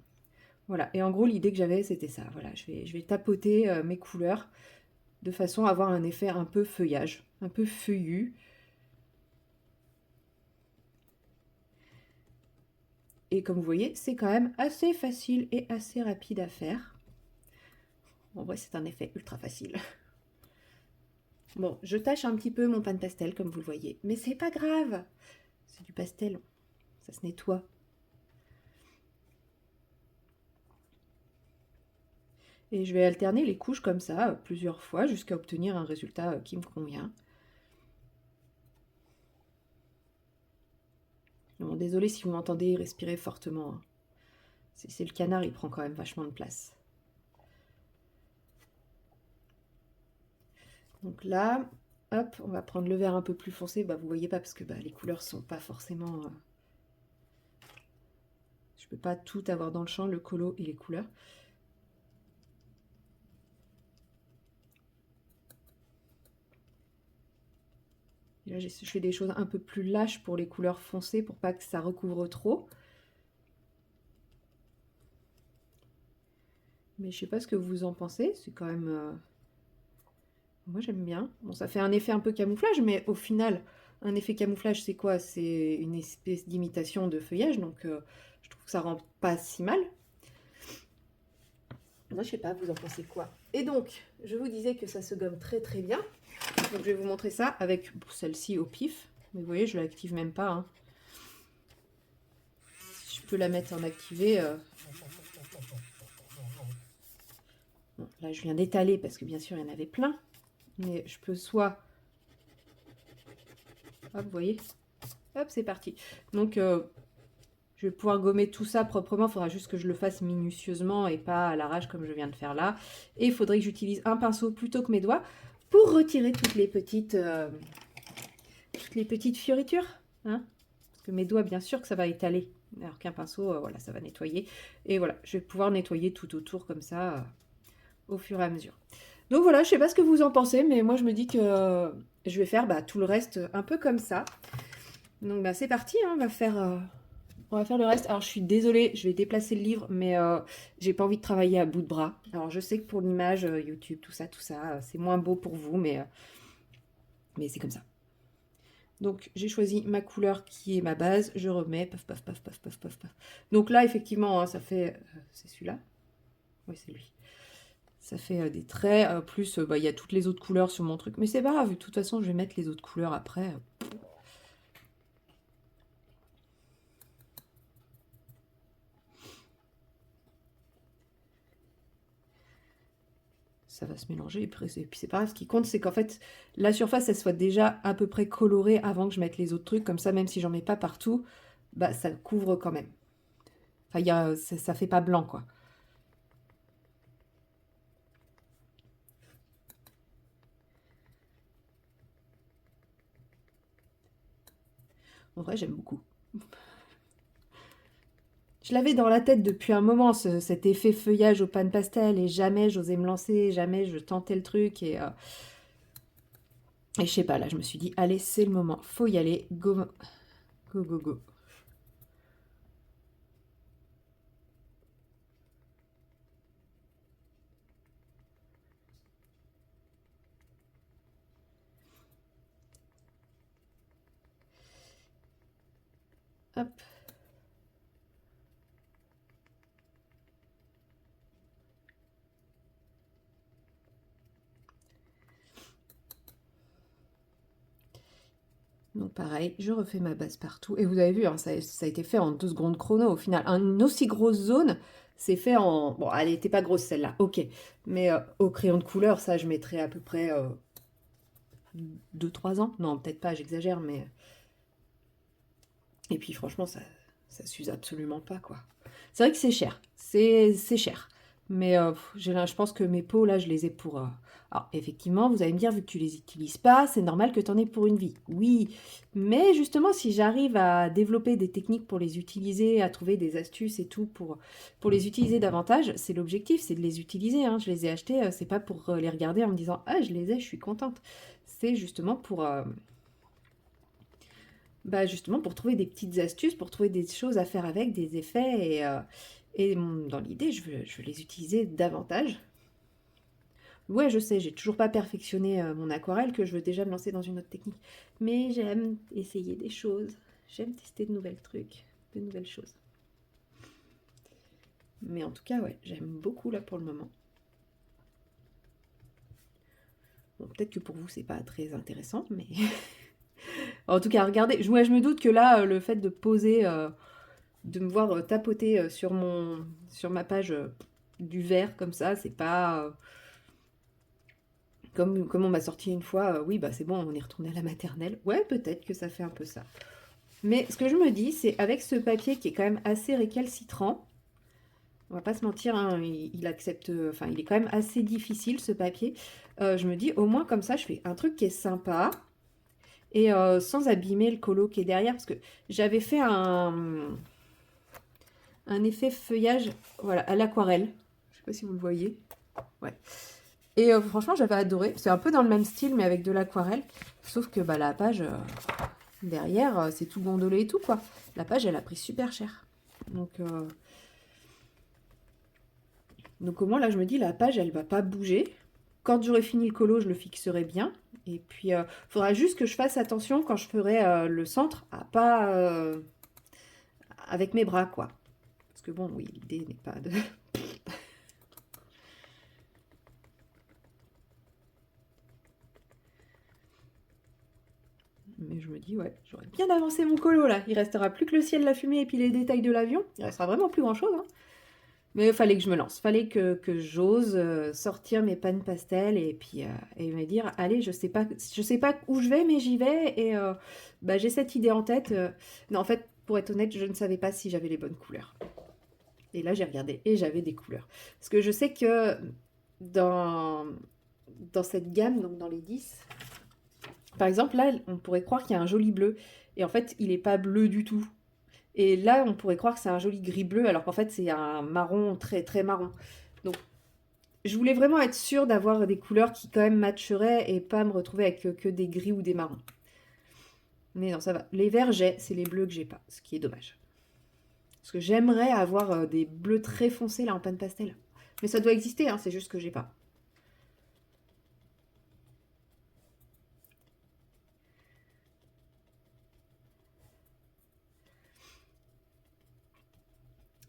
Voilà. Et en gros, l'idée que j'avais, c'était ça. Voilà, je vais tapoter mes couleurs de façon à avoir un effet un peu feuillage, un peu feuillu. Et comme vous voyez, c'est quand même assez facile et assez rapide à faire. En vrai, c'est un effet ultra facile. Bon, je tâche un petit peu mon pan pastel, comme vous le voyez. Mais c'est pas grave. C'est du pastel, ça se nettoie. Et je vais alterner les couches comme ça plusieurs fois jusqu'à obtenir un résultat qui me convient. Bon, désolée si vous m'entendez respirer fortement, hein. C'est le canard, il prend quand même vachement de place. Donc là, hop, on va prendre le vert un peu plus foncé. Bah, vous voyez pas parce que les couleurs sont pas forcément... Je peux pas tout avoir dans le champ, le colo et les couleurs. Et là, je fais des choses un peu plus lâches pour les couleurs foncées pour pas que ça recouvre trop. Mais je sais pas ce que vous en pensez. C'est quand même... Moi, j'aime bien. Bon, ça fait un effet un peu camouflage, mais au final, un effet camouflage, c'est quoi? C'est une espèce d'imitation de feuillage, donc je trouve que ça rend pas si mal. Moi, je sais pas, vous en pensez quoi? Et donc, je vous disais que ça se gomme très très bien. Donc, je vais vous montrer ça avec celle-ci au pif. Mais vous voyez, je l'active même pas, hein. Je peux la mettre en activé. Bon, là, je viens d'étaler parce que bien sûr, il y en avait plein. Mais je peux soit... Hop, vous voyez? Hop, c'est parti. Donc, je vais pouvoir gommer tout ça proprement. Il faudra juste que je le fasse minutieusement et pas à l'arrache comme je viens de faire là. Et il faudrait que j'utilise un pinceau plutôt que mes doigts pour retirer toutes les petites fioritures, hein. Parce que mes doigts, bien sûr que ça va étaler. Alors qu'un pinceau, voilà, ça va nettoyer. Et voilà, je vais pouvoir nettoyer tout autour comme ça au fur et à mesure. Donc voilà, je sais pas ce que vous en pensez, mais moi je me dis que je vais faire tout le reste un peu comme ça. Donc c'est parti, hein, on va faire le reste. Alors je suis désolée, je vais déplacer le livre, mais j'ai pas envie de travailler à bout de bras. Alors je sais que pour l'image, YouTube, tout ça, c'est moins beau pour vous, mais c'est comme ça. Donc j'ai choisi ma couleur qui est ma base, je remets, paf, paf, paf, paf, paf, paf, paf. Donc là, effectivement, hein, ça fait... c'est celui-là? Oui, c'est lui. Ça fait des traits, plus il y a toutes les autres couleurs sur mon truc. Mais c'est pas grave, de toute façon, je vais mettre les autres couleurs après. Ça va se mélanger, et puis c'est pas grave. Ce qui compte, c'est qu'en fait, la surface, elle soit déjà à peu près colorée avant que je mette les autres trucs. Comme ça, même si j'en mets pas partout, ça couvre quand même. Enfin, ça fait pas blanc, quoi. En vrai, j'aime beaucoup. Je l'avais dans la tête depuis un moment, cet effet feuillage au pan pastel, et jamais j'osais me lancer, jamais je tentais le truc, et je sais pas, là, je me suis dit, allez, c'est le moment, faut y aller, go, go, go, go. Hop. Donc pareil, je refais ma base partout. Et vous avez vu, hein, ça a été fait en 2 secondes chrono au final. Une aussi grosse zone, c'est fait en... Bon, elle n'était pas grosse celle-là, ok. Mais au crayon de couleur, ça, je mettrais à peu près 2-3 ans. Non, peut-être pas, j'exagère, mais... Et puis franchement, ça s'use absolument pas, quoi. C'est vrai que c'est cher, c'est cher. Mais je pense que mes pots, là, je les ai pour... Alors, effectivement, vous allez me dire, vu que tu les utilises pas, c'est normal que tu en aies pour une vie. Oui, mais justement, si j'arrive à développer des techniques pour les utiliser, à trouver des astuces et tout pour les utiliser davantage, c'est l'objectif, c'est de les utiliser, hein. Je les ai achetés, c'est pas pour les regarder en me disant « Ah, je les ai, je suis contente ». C'est justement pour... justement pour trouver des petites astuces, pour trouver des choses à faire avec, des effets, et dans l'idée, je veux les utiliser davantage. Ouais, je sais, j'ai toujours pas perfectionné mon aquarelle, que je veux déjà me lancer dans une autre technique. Mais j'aime essayer des choses, j'aime tester de nouvelles trucs, de nouvelles choses. Mais en tout cas, ouais, j'aime beaucoup là pour le moment. Bon, peut-être que pour vous, c'est pas très intéressant, mais... En tout cas, regardez, je me doute que là, le fait de poser, de me voir tapoter sur ma page du vert comme ça, c'est pas comme on m'a sorti une fois, oui, bah c'est bon, on est retourné à la maternelle. Ouais, peut-être que ça fait un peu ça. Mais ce que je me dis, c'est avec ce papier qui est quand même assez récalcitrant, on va pas se mentir, hein, il accepte, enfin, il est quand même assez difficile ce papier. Je me dis, au moins comme ça, je fais un truc qui est sympa et sans abîmer le colo qui est derrière, parce que j'avais fait un effet feuillage, voilà, à l'aquarelle. Je sais pas si vous le voyez. Ouais. Et franchement, j'avais adoré. C'est un peu dans le même style, mais avec de l'aquarelle. Sauf que bah, la page, derrière, c'est tout gondolé et tout, quoi. La page, elle a pris super cher. Donc au moins, là, je me dis, la page, elle va pas bouger. Quand j'aurai fini le colo, je le fixerai bien. Et puis, il faudra juste que je fasse attention quand je ferai le centre, à pas avec mes bras, quoi. Parce que bon, oui, l'idée n'est pas de... Mais je me dis, ouais, j'aurais bien avancé mon colo, là. Il restera plus que le ciel, la fumée et puis les détails de l'avion. Il restera vraiment plus grand-chose, hein. Mais il fallait que je me lance. Fallait que j'ose sortir mes pannes pastel et puis et me dire, allez, je sais pas où je vais, mais j'y vais. Et bah, j'ai cette idée en tête. Non, en fait, pour être honnête, je ne savais pas si j'avais les bonnes couleurs. Et là, j'ai regardé et j'avais des couleurs. Parce que je sais que dans, dans cette gamme, donc dans les 10, par exemple, là, on pourrait croire qu'il y a un joli bleu. Et en fait, il n'est pas bleu du tout. Et là, on pourrait croire que c'est un joli gris-bleu, alors qu'en fait, c'est un marron très très marron. Donc, je voulais vraiment être sûre d'avoir des couleurs qui quand même matcheraient et pas me retrouver avec que des gris ou des marrons. Mais non, ça va. Les verts, c'est les bleus que j'ai pas, ce qui est dommage. Parce que j'aimerais avoir des bleus très foncés là en panne pastel. Mais ça doit exister, hein, c'est juste que j'ai pas.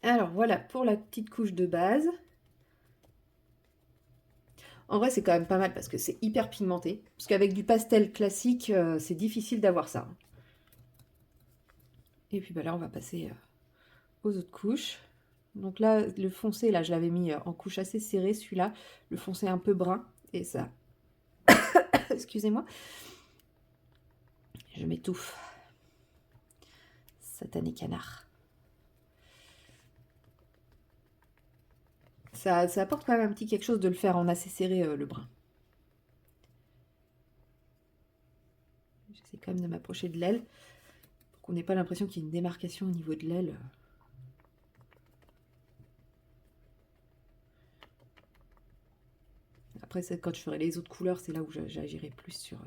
Alors voilà pour la petite couche de base. En vrai, c'est quand même pas mal parce que c'est hyper pigmenté. Parce qu'avec du pastel classique, c'est difficile d'avoir ça. Et puis bah là, on va passer aux autres couches. Donc là, le foncé, là, je l'avais mis en couche assez serrée, celui-là. Le foncé un peu brun. Et ça, excusez-moi, je m'étouffe. Satané canard. Ça apporte quand même un petit quelque chose de le faire en assez serré, le brun. J'essaie quand même de m'approcher de l'aile. Pour qu'on n'ait pas l'impression qu'il y ait une démarcation au niveau de l'aile. Après, quand je ferai les autres couleurs, c'est là où j'agirai plus sur...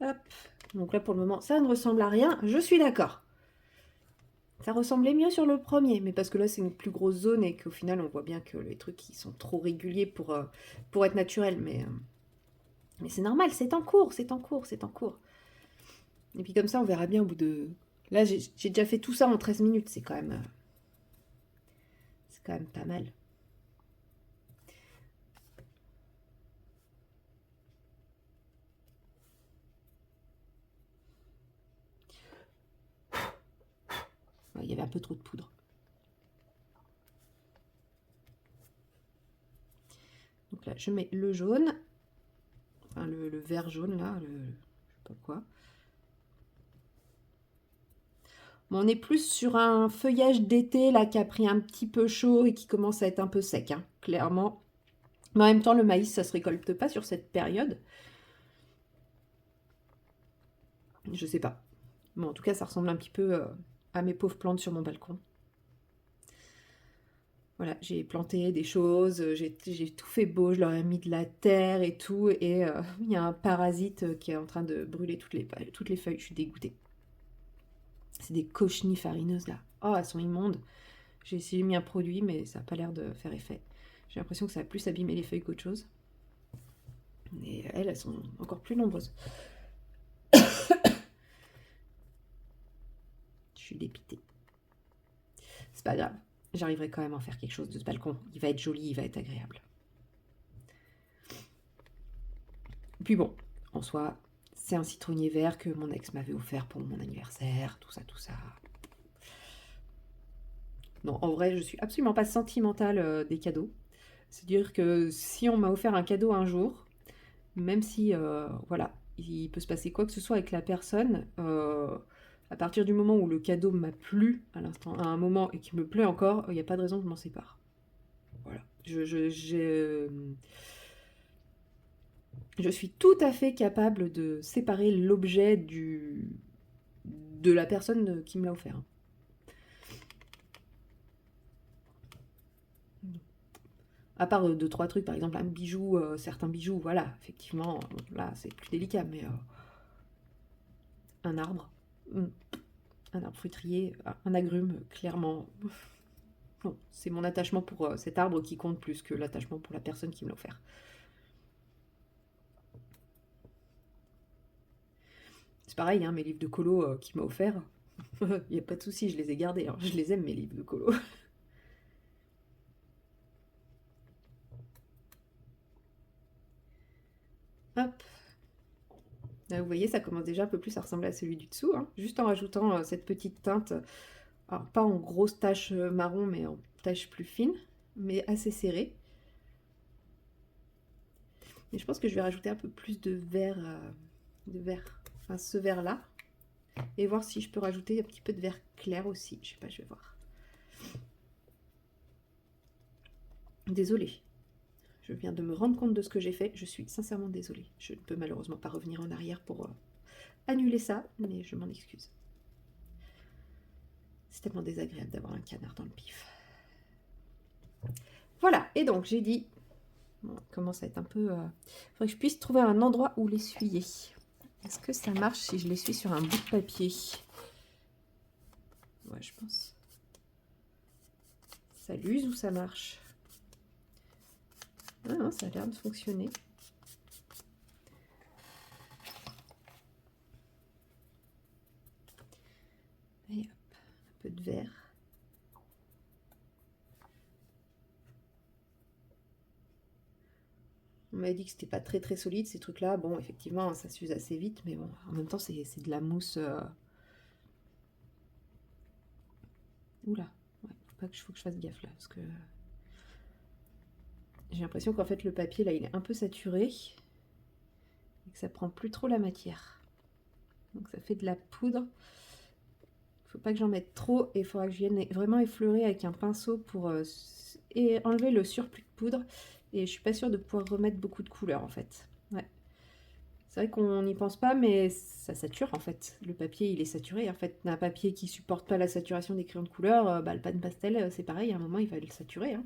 Hop. Donc là, pour le moment, ça ne ressemble à rien. Je suis d'accord. Ça ressemblait mieux sur le premier, mais parce que là, c'est une plus grosse zone et qu'au final, on voit bien que les trucs, ils sont trop réguliers pour être naturels. Mais c'est normal, c'est en cours, c'est en cours, c'est en cours. Et puis comme ça, on verra bien au bout de... Là, j'ai déjà fait tout ça en 13 minutes. C'est quand même pas mal. Il y avait un peu trop de poudre. Donc là, je mets le jaune. Enfin, le vert jaune, là. Je sais pas quoi. Bon, on est plus sur un feuillage d'été, là, qui a pris un petit peu chaud et qui commence à être un peu sec, hein, clairement. Mais en même temps, le maïs, ça se récolte pas sur cette période. Je sais pas. Bon, en tout cas, ça ressemble un petit peu à mes pauvres plantes sur mon balcon. Voilà, j'ai planté des choses, j'ai tout fait beau, je leur ai mis de la terre et tout, et il y a un parasite qui est en train de brûler toutes les feuilles, je suis dégoûtée. C'est des cochenilles farineuses là. Oh, elles sont immondes. J'ai essayé de mettre un produit, mais ça n'a pas l'air de faire effet. J'ai l'impression que ça a plus abîmé les feuilles qu'autre chose. Et elles sont encore plus nombreuses. Je suis dépitée. C'est pas grave. J'arriverai quand même à en faire quelque chose de ce balcon. Il va être joli, il va être agréable. Puis bon, en soi, c'est un citronnier vert que mon ex m'avait offert pour mon anniversaire, tout ça, tout ça. Non, en vrai, je suis absolument pas sentimentale des cadeaux. C'est-à-dire que si on m'a offert un cadeau un jour, même si, voilà, il peut se passer quoi que ce soit avec la personne, à partir du moment où le cadeau m'a plu à l'instant, à un moment et qu'il me plaît encore, il n'y a pas de raison que je m'en sépare. Voilà. Je suis tout à fait capable de séparer l'objet de la personne qui me l'a offert. À part deux, trois trucs, par exemple un bijou, certains bijoux, voilà, effectivement, là c'est plus délicat, mais un arbre, un arbre fruitier, un agrume, clairement. Non, c'est mon attachement pour cet arbre qui compte plus que l'attachement pour la personne qui me l'a offert. C'est pareil, hein, mes livres de colo qu'il m'a offert, il n'y a pas de souci, je les ai gardés, hein. Je les aime mes livres de colo. Hop. Là, vous voyez, ça commence déjà un peu plus à ressembler à celui du dessous, hein, juste en rajoutant cette petite teinte, alors pas en grosse tache marron, mais en tache plus fine, mais assez serrée. Et je pense que je vais rajouter un peu plus de vert, enfin ce vert-là, et voir si je peux rajouter un petit peu de vert clair aussi. Je sais pas, je vais voir. Désolée. Je viens de me rendre compte de ce que j'ai fait. Je suis sincèrement désolée. Je ne peux malheureusement pas revenir en arrière pour annuler ça, mais je m'en excuse. C'est tellement désagréable d'avoir un canard dans le pif. Voilà, et donc j'ai dit... Bon, ça commence à être un peu... Il faudrait que je puisse trouver un endroit où l'essuyer. Est-ce que ça marche si je l'essuie sur un bout de papier? Ouais, je pense. Ça l'use ou ça marche? Ah non, ça a l'air de fonctionner. Et hop, un peu de verre. On m'a dit que c'était pas très solide ces trucs-là. Bon, effectivement, ça s'use assez vite, mais bon, en même temps, c'est de la mousse. Oula, ouais, faut que je fasse gaffe là, parce que j'ai l'impression qu'en fait le papier là, il est un peu saturé et que ça prend plus trop la matière. Donc ça fait de la poudre. Faut pas que j'en mette trop et il faudra que je vienne vraiment effleurer avec un pinceau pour enlever le surplus de poudre. Et je suis pas sûre de pouvoir remettre beaucoup de couleurs en fait. Ouais. C'est vrai qu'on n'y pense pas, mais ça sature en fait. Le papier, il est saturé. En fait, un papier qui supporte pas la saturation des crayons de couleur, le pan pastel, c'est pareil. À un moment, il va le saturer. Hein.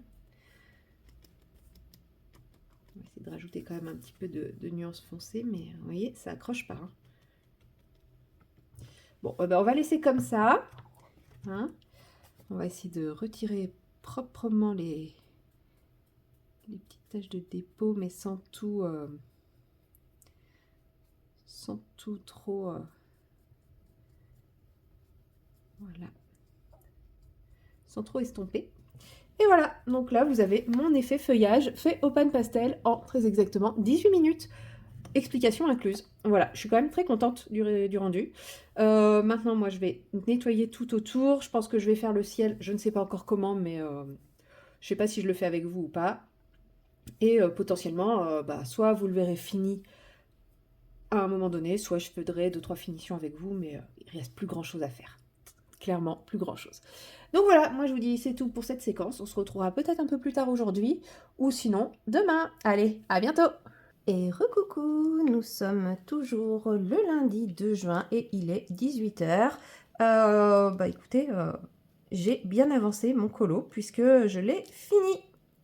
On va essayer de rajouter quand même un petit peu de nuance foncée, mais vous voyez, ça accroche pas. Hein. Bon, ben, on va laisser comme ça. Hein. On va essayer de retirer proprement les petites taches de dépôt, mais sans tout trop... voilà. Sans trop estomper. Et voilà, donc là vous avez mon effet feuillage fait au pan pastel en très exactement 18 minutes. Explication incluse. Voilà, je suis quand même très contente du rendu. Maintenant, moi, je vais nettoyer tout autour. Je pense que je vais faire le ciel. Je ne sais pas encore comment, mais je ne sais pas si je le fais avec vous ou pas. Et potentiellement, soit vous le verrez fini à un moment donné, soit je ferai 2-3 finitions avec vous, mais il ne reste plus grand-chose à faire. Clairement, plus grand-chose. Donc voilà, moi je vous dis c'est tout pour cette séquence. On se retrouvera peut-être un peu plus tard aujourd'hui, ou sinon demain. Allez, à bientôt! Et recoucou, nous sommes toujours le lundi 2 juin et il est 18h. Écoutez, j'ai bien avancé mon colo puisque je l'ai fini.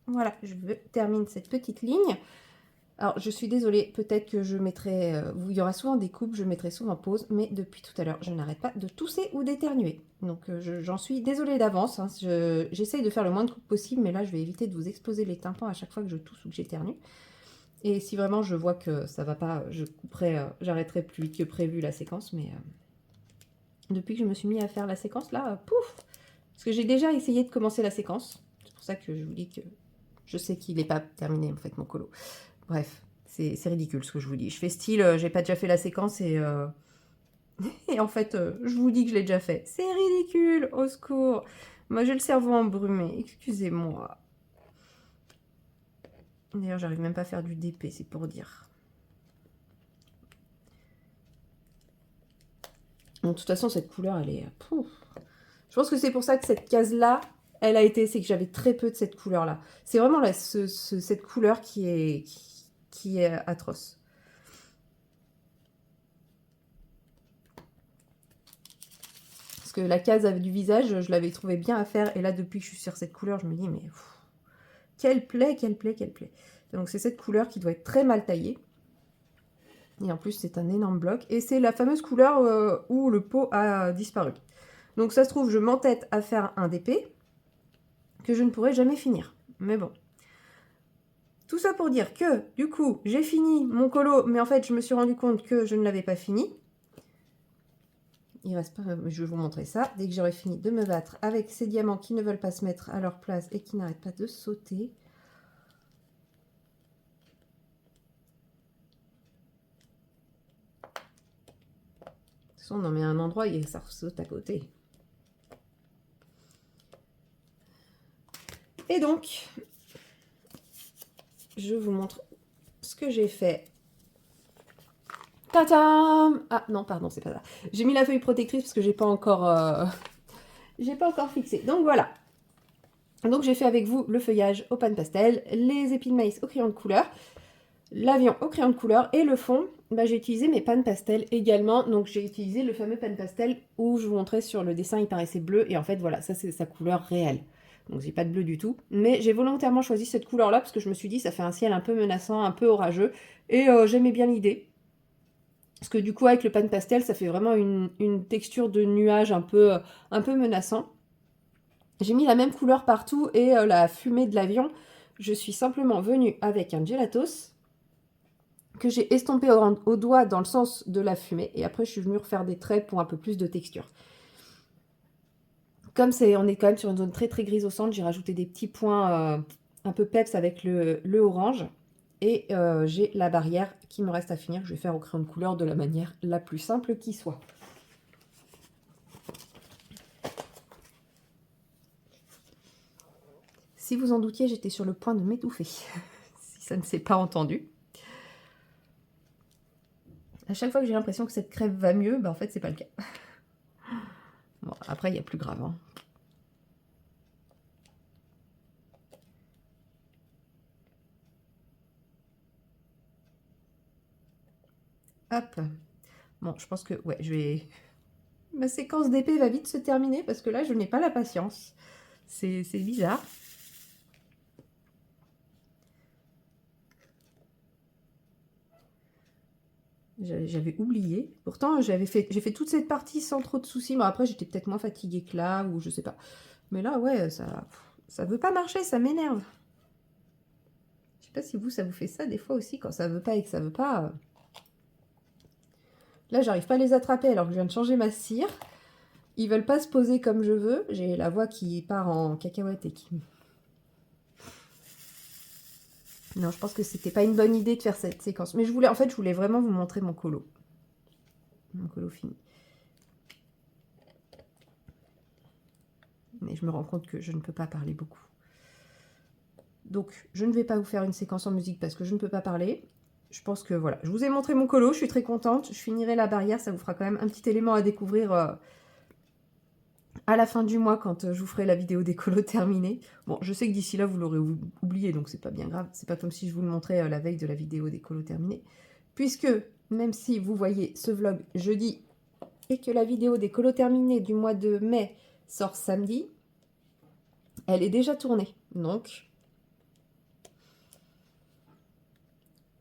Voilà, je termine cette petite ligne. Alors, je suis désolée, peut-être que je mettrai... il y aura souvent des coupes, je mettrai souvent pause, mais depuis tout à l'heure, je n'arrête pas de tousser ou d'éternuer. Donc, j'en suis désolée d'avance. Hein, j'essaye de faire le moins de coupes possible, mais là, je vais éviter de vous exploser les tympans à chaque fois que je tousse ou que j'éternue. Et si vraiment je vois que ça va pas, je couperai, j'arrêterai plus vite que prévu la séquence. Mais depuis que je me suis mis à faire la séquence, là, pouf! Parce que j'ai déjà essayé de commencer la séquence. C'est pour ça que je vous dis que je sais qu'il n'est pas terminé, en fait, mon colo. Bref, c'est ridicule ce que je vous dis. Je fais style, j'ai pas déjà fait la séquence et et en fait, je vous dis que je l'ai déjà fait. C'est ridicule, au secours. Moi, j'ai le cerveau embrumé, excusez-moi. D'ailleurs, j'arrive même pas à faire du DP, c'est pour dire. Bon, de toute façon, cette couleur, elle est... Pouf. Je pense que c'est pour ça que cette case-là, elle a été... C'est que j'avais très peu de cette couleur-là. C'est vraiment là, cette couleur qui est atroce. Parce que la case du visage, je l'avais trouvé bien à faire. Et là, depuis que je suis sur cette couleur, je me dis, mais... Quelle plaie, quelle plaie, quelle plaie. Donc c'est cette couleur qui doit être très mal taillée. Et en plus, c'est un énorme bloc. Et c'est la fameuse couleur où le pot a disparu. Donc ça se trouve, je m'entête à faire un DP que je ne pourrai jamais finir. Mais bon. Tout ça pour dire que, du coup, j'ai fini mon colo, mais en fait, je me suis rendu compte que je ne l'avais pas fini. Il reste pas... Je vais vous montrer ça. Dès que j'aurai fini de me battre avec ces diamants qui ne veulent pas se mettre à leur place et qui n'arrêtent pas de sauter... On en met un endroit et ça saute à côté. Et donc, je vous montre ce que j'ai fait. Tadam! Ah non, pardon, c'est pas ça. J'ai mis la feuille protectrice parce que j'ai pas encore fixé. Donc voilà. Donc j'ai fait avec vous le feuillage au pan pastel, les épis de maïs au crayon de couleur, l'avion au crayon de couleur et le fond, bah, j'ai utilisé mes pan pastel également. Donc j'ai utilisé le fameux pan pastel où je vous montrais sur le dessin, il paraissait bleu et en fait voilà, ça c'est sa couleur réelle. Donc j'ai pas de bleu du tout, mais j'ai volontairement choisi cette couleur là parce que je me suis dit ça fait un ciel un peu menaçant, un peu orageux et j'aimais bien l'idée. Parce que du coup avec le pan pastel ça fait vraiment une texture de nuage un peu menaçant. J'ai mis la même couleur partout et la fumée de l'avion, je suis simplement venue avec un gelatos que j'ai estompé au doigt dans le sens de la fumée. Et après, je suis venue refaire des traits pour un peu plus de texture. Comme on est quand même sur une zone très très grise au centre, j'ai rajouté des petits points un peu peps avec le orange. Et j'ai la barrière qui me reste à finir, que je vais faire au crayon de couleur de la manière la plus simple qui soit. Si vous en doutiez, j'étais sur le point de m'étouffer, si ça ne s'est pas entendu. À chaque fois que j'ai l'impression que cette crêpe va mieux, bah en fait, c'est pas le cas. Bon, après, il y a plus grave. Hein. Hop. Bon, je pense que, ouais, je vais... Ma séquence d'épée va vite se terminer parce que là, je n'ai pas la patience. C'est bizarre. J'avais oublié. Pourtant, j'ai fait toute cette partie sans trop de soucis. Mais après, j'étais peut-être moins fatiguée que là, ou je sais pas. Mais là, ouais, ça veut pas marcher, ça m'énerve. Je sais pas si vous, ça vous fait ça des fois aussi, quand ça veut pas et que ça veut pas. Là, j'arrive pas à les attraper alors que je viens de changer ma cire. Ils veulent pas se poser comme je veux. J'ai la voix qui part en cacahuète et qui... Non, je pense que c'était pas une bonne idée de faire cette séquence. Mais en fait, je voulais vraiment vous montrer mon colo. Mon colo fini. Mais je me rends compte que je ne peux pas parler beaucoup. Donc, je ne vais pas vous faire une séquence en musique parce que je ne peux pas parler. Je pense que voilà, je vous ai montré mon colo, je suis très contente. Je finirai la barrière, ça vous fera quand même un petit élément à découvrir à la fin du mois quand je vous ferai la vidéo des colos terminés. Bon, je sais que d'ici là, vous l'aurez oublié, donc c'est pas bien grave. C'est pas comme si je vous le montrais la veille de la vidéo des colos terminés. Puisque, même si vous voyez ce vlog jeudi et que la vidéo des colos terminés du mois de mai sort samedi, elle est déjà tournée. Donc,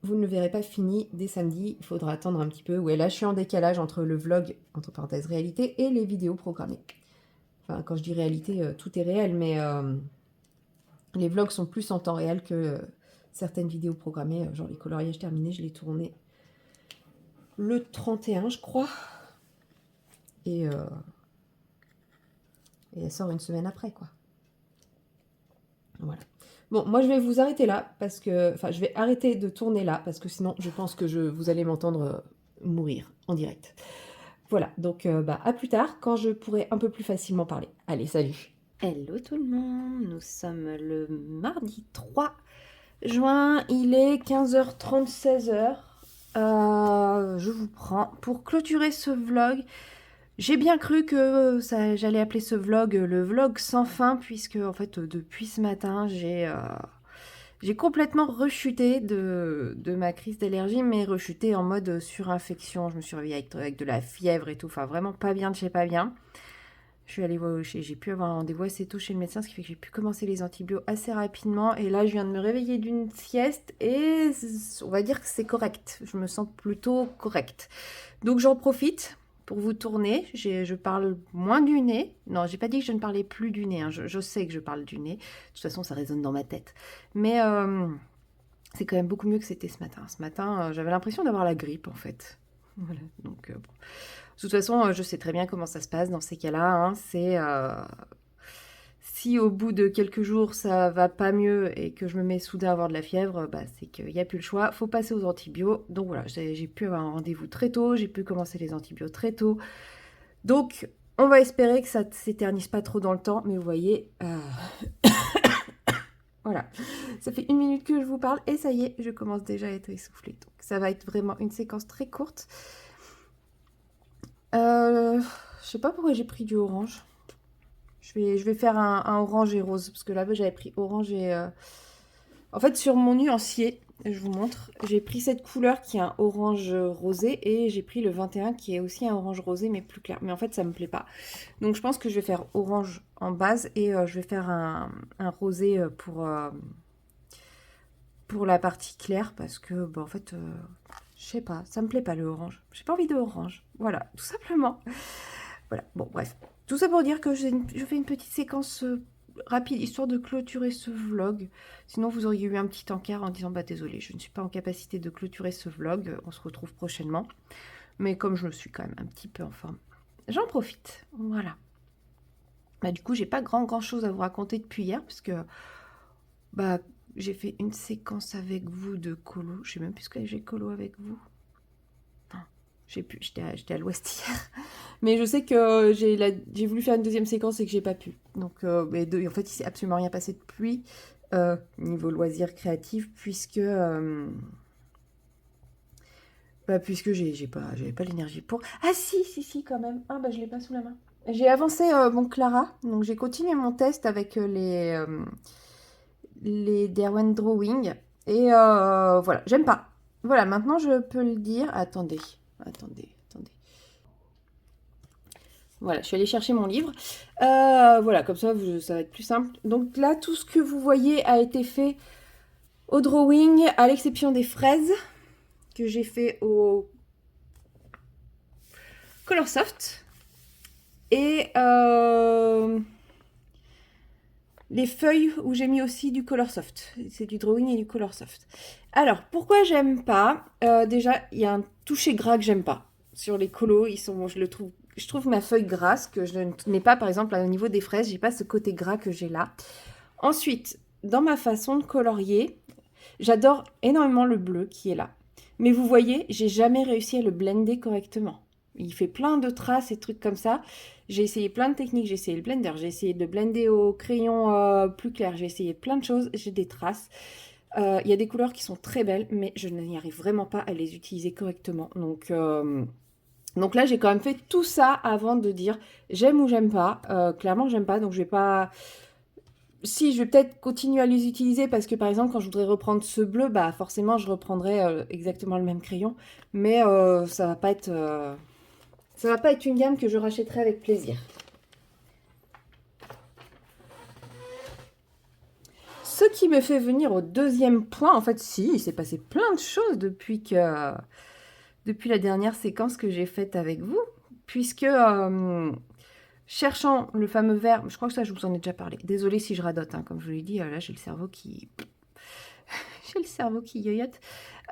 vous ne le verrez pas fini dès samedi, il faudra attendre un petit peu. Ouais, là je suis en décalage entre le vlog, entre parenthèses réalité, et les vidéos programmées. Enfin, quand je dis réalité, tout est réel, mais les vlogs sont plus en temps réel que certaines vidéos programmées, genre les coloriages terminés, je l'ai tourné le 31, je crois. Et elle sort une semaine après, quoi. Voilà. Bon, moi, je vais vous arrêter là, parce que... Enfin, je vais arrêter de tourner là, parce que sinon, je pense que vous allez m'entendre mourir en direct. Voilà, donc à plus tard, quand je pourrai un peu plus facilement parler. Allez, salut. Hello tout le monde, nous sommes le mardi 3 juin, il est 15h30, 16h. Je vous prends pour clôturer ce vlog. J'ai bien cru que j'allais appeler ce vlog le vlog sans fin, puisque en fait depuis ce matin j'ai complètement rechuté de ma crise d'allergie, mais rechuté en mode surinfection. Je me suis réveillée avec de la fièvre et tout, enfin vraiment pas bien de chez pas bien. Je suis allée j'ai pu avoir un rendez-vous assez tôt chez le médecin, ce qui fait que j'ai pu commencer les antibiotiques assez rapidement. Et là, je viens de me réveiller d'une sieste et on va dire que c'est correct. Je me sens plutôt correcte. Donc, j'en profite pour vous tourner. Je parle moins du nez. Non, j'ai pas dit que je ne parlais plus du nez. Hein. Je sais que je parle du nez. De toute façon, ça résonne dans ma tête. Mais c'est quand même beaucoup mieux que c'était ce matin. Ce matin, j'avais l'impression d'avoir la grippe, en fait. Voilà, donc bon. De toute façon, je sais très bien comment ça se passe dans ces cas-là. Hein. C'est si au bout de quelques jours ça va pas mieux et que je me mets soudain à avoir de la fièvre, c'est qu'il n'y a plus le choix. Faut passer aux antibiotiques. Donc voilà, j'ai pu avoir un rendez-vous très tôt, j'ai pu commencer les antibiotiques très tôt. Donc on va espérer que ça ne s'éternise pas trop dans le temps. Mais vous voyez, voilà, ça fait 1 minute que je vous parle et ça y est, je commence déjà à être essoufflée. Donc ça va être vraiment une séquence très courte. Je sais pas pourquoi j'ai pris du orange. Je vais faire un orange et rose. Parce que là-bas, j'avais pris orange et... En fait, sur mon nuancier, je vous montre, j'ai pris cette couleur qui est un orange rosé. Et j'ai pris le 21 qui est aussi un orange rosé, mais plus clair. Mais en fait, ça me plaît pas. Donc, je pense que je vais faire orange en base. Et je vais faire un rosé pour la partie claire. Parce que, en fait... je sais pas, ça me plaît pas le orange. J'ai pas envie de orange. Voilà, tout simplement. Voilà, bon, bref. Tout ça pour dire que je fais une petite séquence rapide, histoire de clôturer ce vlog. Sinon, vous auriez eu un petit encart en disant, désolé, je ne suis pas en capacité de clôturer ce vlog. On se retrouve prochainement. Mais comme je me suis quand même un petit peu en forme, j'en profite. Voilà. Du coup, j'ai pas grand chose à vous raconter depuis hier, parce que j'ai fait une séquence avec vous de colo. Je sais même plus ce que j'ai colo avec vous. Non, j'étais à l'ouest hier. Mais je sais que j'ai voulu faire une deuxième séquence et que j'ai pas pu. Donc, en fait, il s'est absolument rien passé de pluie niveau loisirs créatifs, puisque j'avais pas l'énergie pour. Ah si, quand même. Ah je l'ai pas sous la main. J'ai avancé mon Clara, donc j'ai continué mon test avec les Derwent Drawing. Et voilà, j'aime pas. Voilà, maintenant je peux le dire. Attendez. Voilà, je suis allée chercher mon livre. Voilà, comme ça, ça va être plus simple. Donc là, tout ce que vous voyez a été fait au drawing, à l'exception des fraises que j'ai fait au Colorsoft. Et les feuilles où j'ai mis aussi du Colorsoft. C'est du drawing et du Colorsoft. Alors, pourquoi j'aime pas déjà, il y a un toucher gras que j'aime pas. Sur les colos, je trouve ma feuille grasse, que je n'ai pas, par exemple, au niveau des fraises, j'ai pas ce côté gras que j'ai là. Ensuite, dans ma façon de colorier, j'adore énormément le bleu qui est là. Mais vous voyez, j'ai jamais réussi à le blender correctement. Il fait plein de traces et trucs comme ça. J'ai essayé plein de techniques, j'ai essayé le blender, j'ai essayé de blender au crayon plus clair, j'ai essayé plein de choses, j'ai des traces. Il y a des couleurs qui sont très belles, mais je n'y arrive vraiment pas à les utiliser correctement. Donc là, j'ai quand même fait tout ça avant de dire j'aime ou j'aime pas. Clairement, j'aime pas, donc je vais pas... Si, je vais peut-être continuer à les utiliser parce que, par exemple, quand je voudrais reprendre ce bleu, forcément, je reprendrai exactement le même crayon. Mais ça va pas être une gamme que je rachèterai avec plaisir. Ce qui me fait venir au deuxième point, en fait, si, il s'est passé plein de choses depuis la dernière séquence que j'ai faite avec vous, puisque cherchant le fameux verre, je crois que ça je vous en ai déjà parlé, désolée si je radote, hein, comme je vous l'ai dit, là j'ai le cerveau qui... j'ai le cerveau qui yoyote.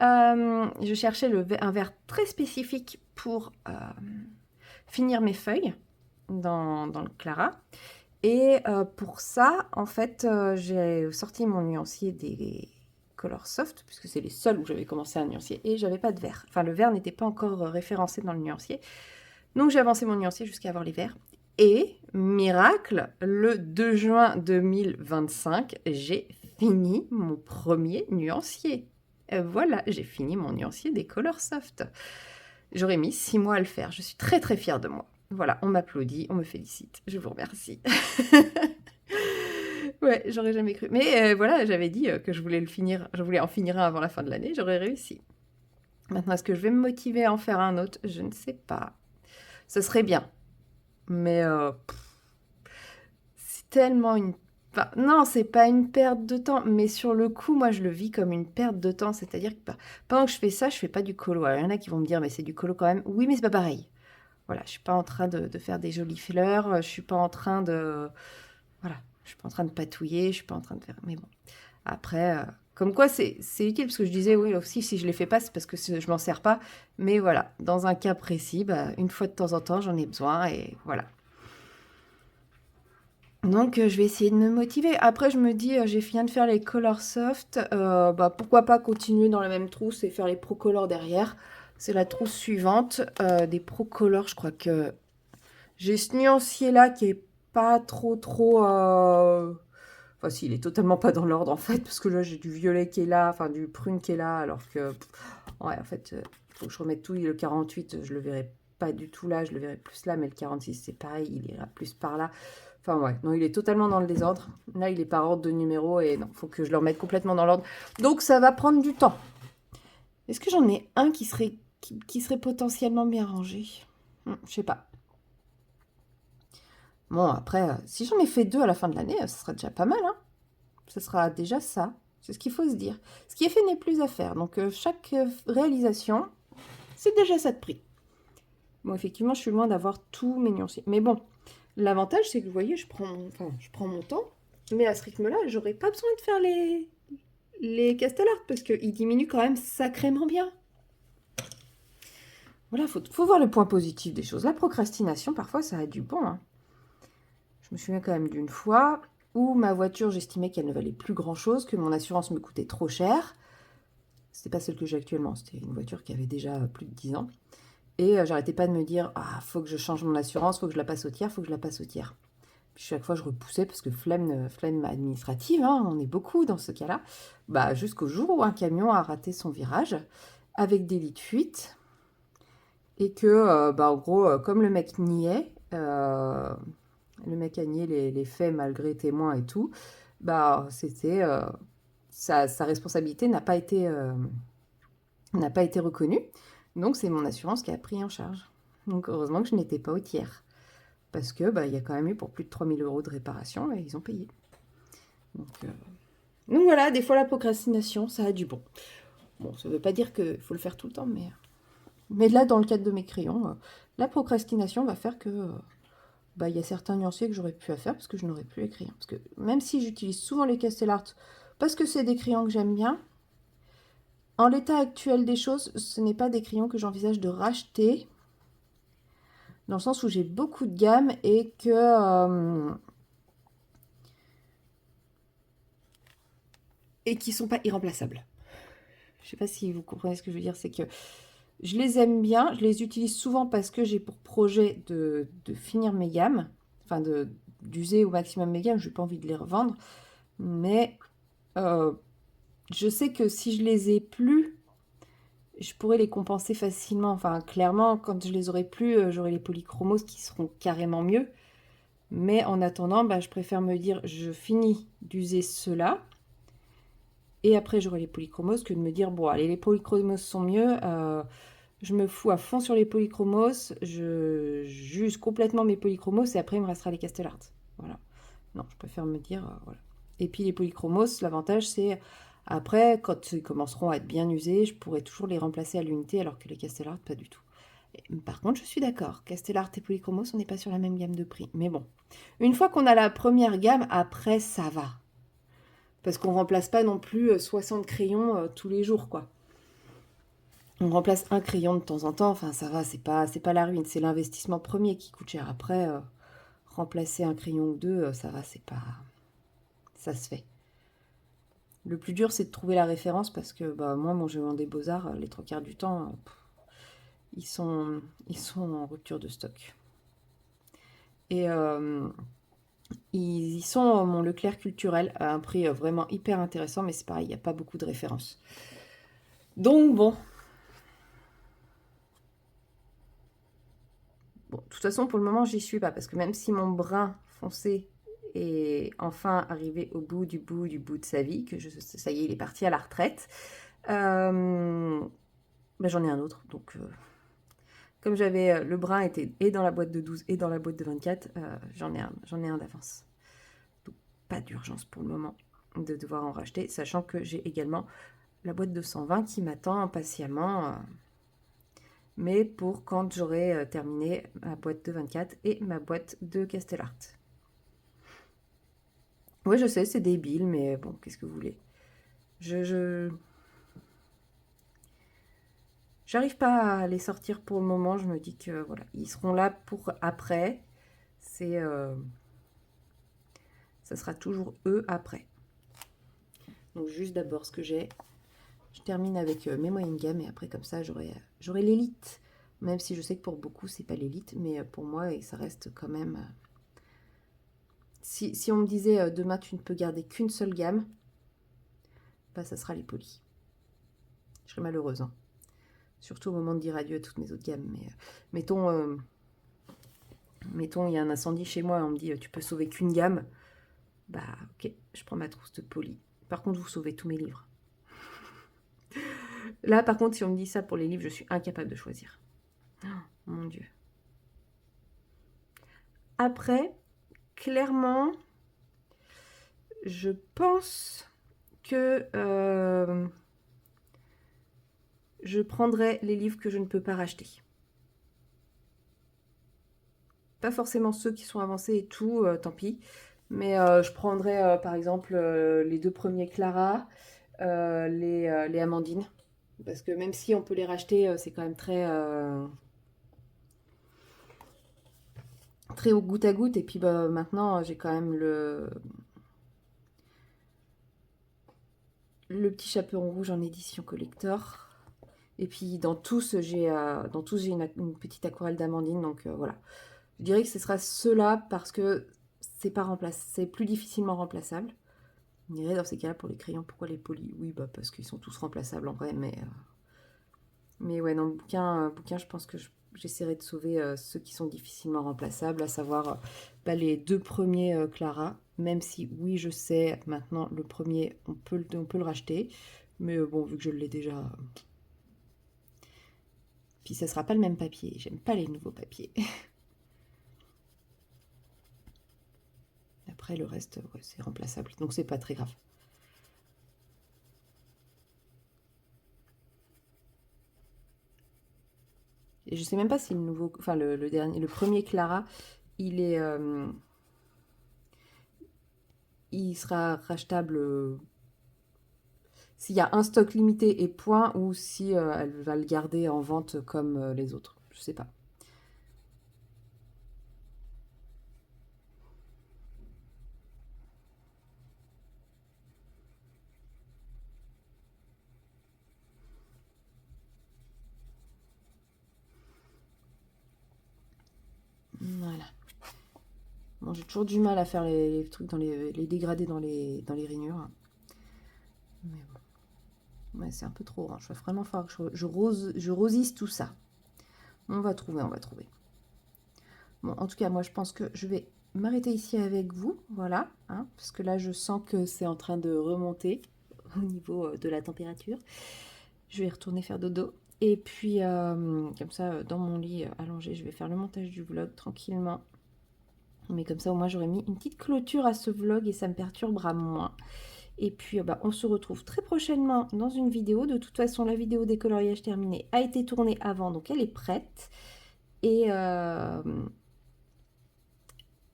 Je cherchais un verre très spécifique pour finir mes feuilles dans le Clara. Et pour ça, en fait, j'ai sorti mon nuancier des Color Soft, puisque c'est les seuls où j'avais commencé un nuancier, et j'avais pas de verre. Enfin, le verre n'était pas encore référencé dans le nuancier. Donc, j'ai avancé mon nuancier jusqu'à avoir les verres. Et, miracle, le 2 juin 2025, j'ai fini mon premier nuancier. Voilà, j'ai fini mon nuancier des Color Soft. J'aurais mis 6 mois à le faire. Je suis très très fière de moi. Voilà, on m'applaudit, on me félicite. Je vous remercie. Ouais, j'aurais jamais cru. Mais voilà, j'avais dit que je voulais le finir. Je voulais en finir un avant la fin de l'année. J'aurais réussi. Maintenant, est-ce que je vais me motiver à en faire un autre? Je ne sais pas. Ce serait bien. Mais c'est tellement une... Enfin, non, c'est pas une perte de temps. Mais sur le coup, moi, je le vis comme une perte de temps. C'est-à-dire que pendant que je fais ça, je fais pas du colo. Alors, il y en a qui vont me dire, mais c'est du colo quand même. Oui, mais c'est pas pareil. Voilà, je suis pas en train de faire des jolies fleurs. Je suis pas en train de... Voilà, je suis pas en train de patouiller. Je suis pas en train de faire... Mais bon, après... Comme quoi, c'est utile, parce que je disais, oui, aussi, si je les fais pas, c'est parce que je m'en sers pas. Mais voilà, dans un cas précis, bah, une fois de temps en temps, j'en ai besoin, et voilà. Donc, je vais essayer de me motiver. Après, je me dis, j'ai fini de faire les Color Soft. Bah, pourquoi pas continuer dans la même trousse et faire les Pro Color derrière. C'est la trousse suivante. Des Pro Color, je crois que j'ai ce nuancier-là qui est pas trop... Enfin, si, il est totalement pas dans l'ordre, en fait, parce que là, j'ai du violet qui est là, enfin, du prune qui est là, alors que... Ouais, en fait, il faut que je remette tout. Le 48, je le verrai pas du tout là, je le verrai plus là, mais le 46, c'est pareil, il ira plus par là. Enfin, ouais, non, il est totalement dans le désordre. Là, il est par ordre de numéro, et non, faut que je le remette complètement dans l'ordre. Donc, ça va prendre du temps. Est-ce que j'en ai un qui serait potentiellement bien rangé? Je sais pas. Bon, après, si j'en ai fait 2 à la fin de l'année, ce sera déjà pas mal, hein. Ce sera déjà ça. C'est ce qu'il faut se dire. Ce qui est fait n'est plus à faire. Donc, chaque réalisation, c'est déjà ça de prix. Bon, effectivement, je suis loin d'avoir tous mes nuanciers. Mais bon, l'avantage, c'est que vous voyez, je prends mon temps. Mais à ce rythme-là, j'aurais pas besoin de faire les Castellart parce qu'ils diminuent quand même sacrément bien. Voilà, faut voir le point positif des choses. La procrastination, parfois, ça a du bon, hein. Je me souviens quand même d'une fois où ma voiture, j'estimais qu'elle ne valait plus grand-chose, que mon assurance me coûtait trop cher. C'était pas celle que j'ai actuellement, c'était une voiture qui avait déjà plus de 10 ans. Et j'arrêtais pas de me dire, ah, faut que je change mon assurance, faut que je la passe au tiers, faut que je la passe au tiers. Puis chaque fois, je repoussais parce que flemme administrative, hein, on est beaucoup dans ce cas-là. Bah, jusqu'au jour où un camion a raté son virage avec délit de fuite. Et que, bah, en gros, comme le mec niait, le mec a nié les faits malgré témoins et tout, bah, c'était... sa responsabilité n'a pas été reconnue. Donc, c'est mon assurance qui a pris en charge. Donc, heureusement que je n'étais pas au tiers. Parce que, bah, il y a quand même eu pour plus de 3000 € de réparation et ils ont payé. Donc voilà, des fois la procrastination, ça a du bon. Bon, ça ne veut pas dire qu'il faut le faire tout le temps, mais là, dans le cadre de mes crayons, la procrastination va faire que bah, y a certains nuanciers que j'aurais pu faire parce que je n'aurais plus les crayons. Parce que même si j'utilise souvent les Castellart parce que c'est des crayons que j'aime bien, en l'état actuel des choses, ce n'est pas des crayons que j'envisage de racheter, dans le sens où j'ai beaucoup de gamme et que... et qui ne sont pas irremplaçables. Je ne sais pas si vous comprenez ce que je veux dire, c'est que je les aime bien, je les utilise souvent parce que j'ai pour projet de finir mes gammes, enfin d'user au maximum mes gammes, je n'ai pas envie de les revendre, mais je sais que si je les ai plus, je pourrais les compenser facilement. Enfin, clairement, quand je les aurai plus, j'aurai les polychromos qui seront carrément mieux. Mais en attendant, bah, je préfère me dire, je finis d'user ceux-là. Et après, j'aurai les polychromos que de me dire, bon, allez, les polychromos sont mieux. Je me fous à fond sur les polychromos. J'use complètement mes polychromos et après, il me restera les Castellart. Voilà. Non, je préfère me dire, voilà. Et puis, les polychromos, l'avantage, c'est... Après, quand ils commenceront à être bien usés, je pourrai toujours les remplacer à l'unité, alors que les Castellart, pas du tout. Par contre, je suis d'accord, Castellart et Polychromos, on n'est pas sur la même gamme de prix. Mais bon, une fois qu'on a la première gamme, après, ça va. Parce qu'on remplace pas non plus 60 crayons tous les jours, quoi. On remplace un crayon de temps en temps, enfin ça va, c'est pas la ruine, c'est l'investissement premier qui coûte cher. Après, remplacer un crayon ou deux, ça va, c'est pas... ça se fait. Le plus dur, c'est de trouver la référence parce que bah, moi, mon Géant des Beaux-Arts, les 3/4 du temps, ils sont en rupture de stock. Et ils y sont à mon Leclerc culturel à un prix vraiment hyper intéressant, mais c'est pareil, il n'y a pas beaucoup de références. Donc bon. Bon, de toute façon, pour le moment, j'y suis pas, parce que même si mon brun foncé est enfin arrivé au bout de sa vie, que ça y est, il est parti à la retraite, ben, j'en ai un autre. Donc, comme j'avais le brun était et dans la boîte de 12 et dans la boîte de 24, j'en ai un d'avance. Donc, pas d'urgence pour le moment de devoir en racheter, sachant que j'ai également la boîte de 120 qui m'attend impatiemment. Mais pour quand j'aurai terminé ma boîte de 24 et ma boîte de Castellart. Oui, je sais, c'est débile, mais bon, qu'est-ce que vous voulez. J'arrive pas à les sortir pour le moment, je me dis que voilà, ils seront là pour après. Ça sera toujours eux après. Donc juste d'abord ce que j'ai. Je termine avec mes moyennes gammes et après comme ça j'aurai l'élite. Même si je sais que pour beaucoup c'est pas l'élite, mais pour moi ça reste quand même... Si on me disait demain tu ne peux garder qu'une seule gamme, bah ça sera les polis. Je serais malheureuse. Hein. Surtout au moment de dire adieu à toutes mes autres gammes. Mais mettons, il y a un incendie chez moi, on me dit tu peux sauver qu'une gamme. Bah ok, je prends ma trousse de polis. Par contre, vous sauvez tous mes livres. Là, par contre, si on me dit ça pour les livres, je suis incapable de choisir. Oh, mon Dieu. Après, clairement, je pense que je prendrai les livres que je ne peux pas racheter. Pas forcément ceux qui sont avancés et tout, tant pis. Mais je prendrai par exemple les 2 premiers Clara, les Amandine. Parce que même si on peut les racheter, c'est quand même très au goutte à goutte. Et puis bah, maintenant, j'ai quand même le petit chaperon rouge en édition collector. Et puis dans tous, j'ai une petite aquarelle d'Amandine. Donc voilà. Je dirais que ce sera ceux-là parce que c'est plus difficilement remplaçable. On dirait dans ces cas-là pour les crayons, pourquoi les polis? Oui, bah parce qu'ils sont tous remplaçables en vrai, mais ouais, dans le bouquin, je pense que j'essaierai de sauver ceux qui sont difficilement remplaçables, à savoir bah, les 2 premiers Clara, même si oui, je sais, maintenant le premier, on peut le racheter, mais bon, vu que je l'ai déjà... Puis ça sera pas le même papier, j'aime pas les nouveaux papiers. Après, le reste, ouais, c'est remplaçable, donc c'est pas très grave. Et je sais même pas si le nouveau, enfin le dernier, le premier Clara, il est, il sera rachetable s'il y a un stock limité et point, ou si elle va le garder en vente comme les autres. Je sais pas. Voilà. Bon, j'ai toujours du mal à faire les trucs dans les dégradés dans les rainures. Mais bon. Ouais, c'est un peu trop. Hein. Je vais vraiment falloir que je rosisse tout ça. On va trouver, on va trouver. Bon, en tout cas, moi, je pense que je vais m'arrêter ici avec vous. Voilà. Hein, parce que là, je sens que c'est en train de remonter au niveau de la température. Je vais retourner faire dodo. Et puis, comme ça, dans mon lit allongé, je vais faire le montage du vlog tranquillement. Mais comme ça, au moins, j'aurai mis une petite clôture à ce vlog et ça me perturbera moins. Et puis, bah, on se retrouve très prochainement dans une vidéo. De toute façon, la vidéo des coloriages terminés a été tournée avant, donc elle est prête. Et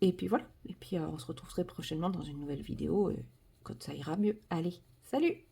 puis voilà. Et puis, on se retrouve très prochainement dans une nouvelle vidéo. quand ça ira mieux. Allez, salut!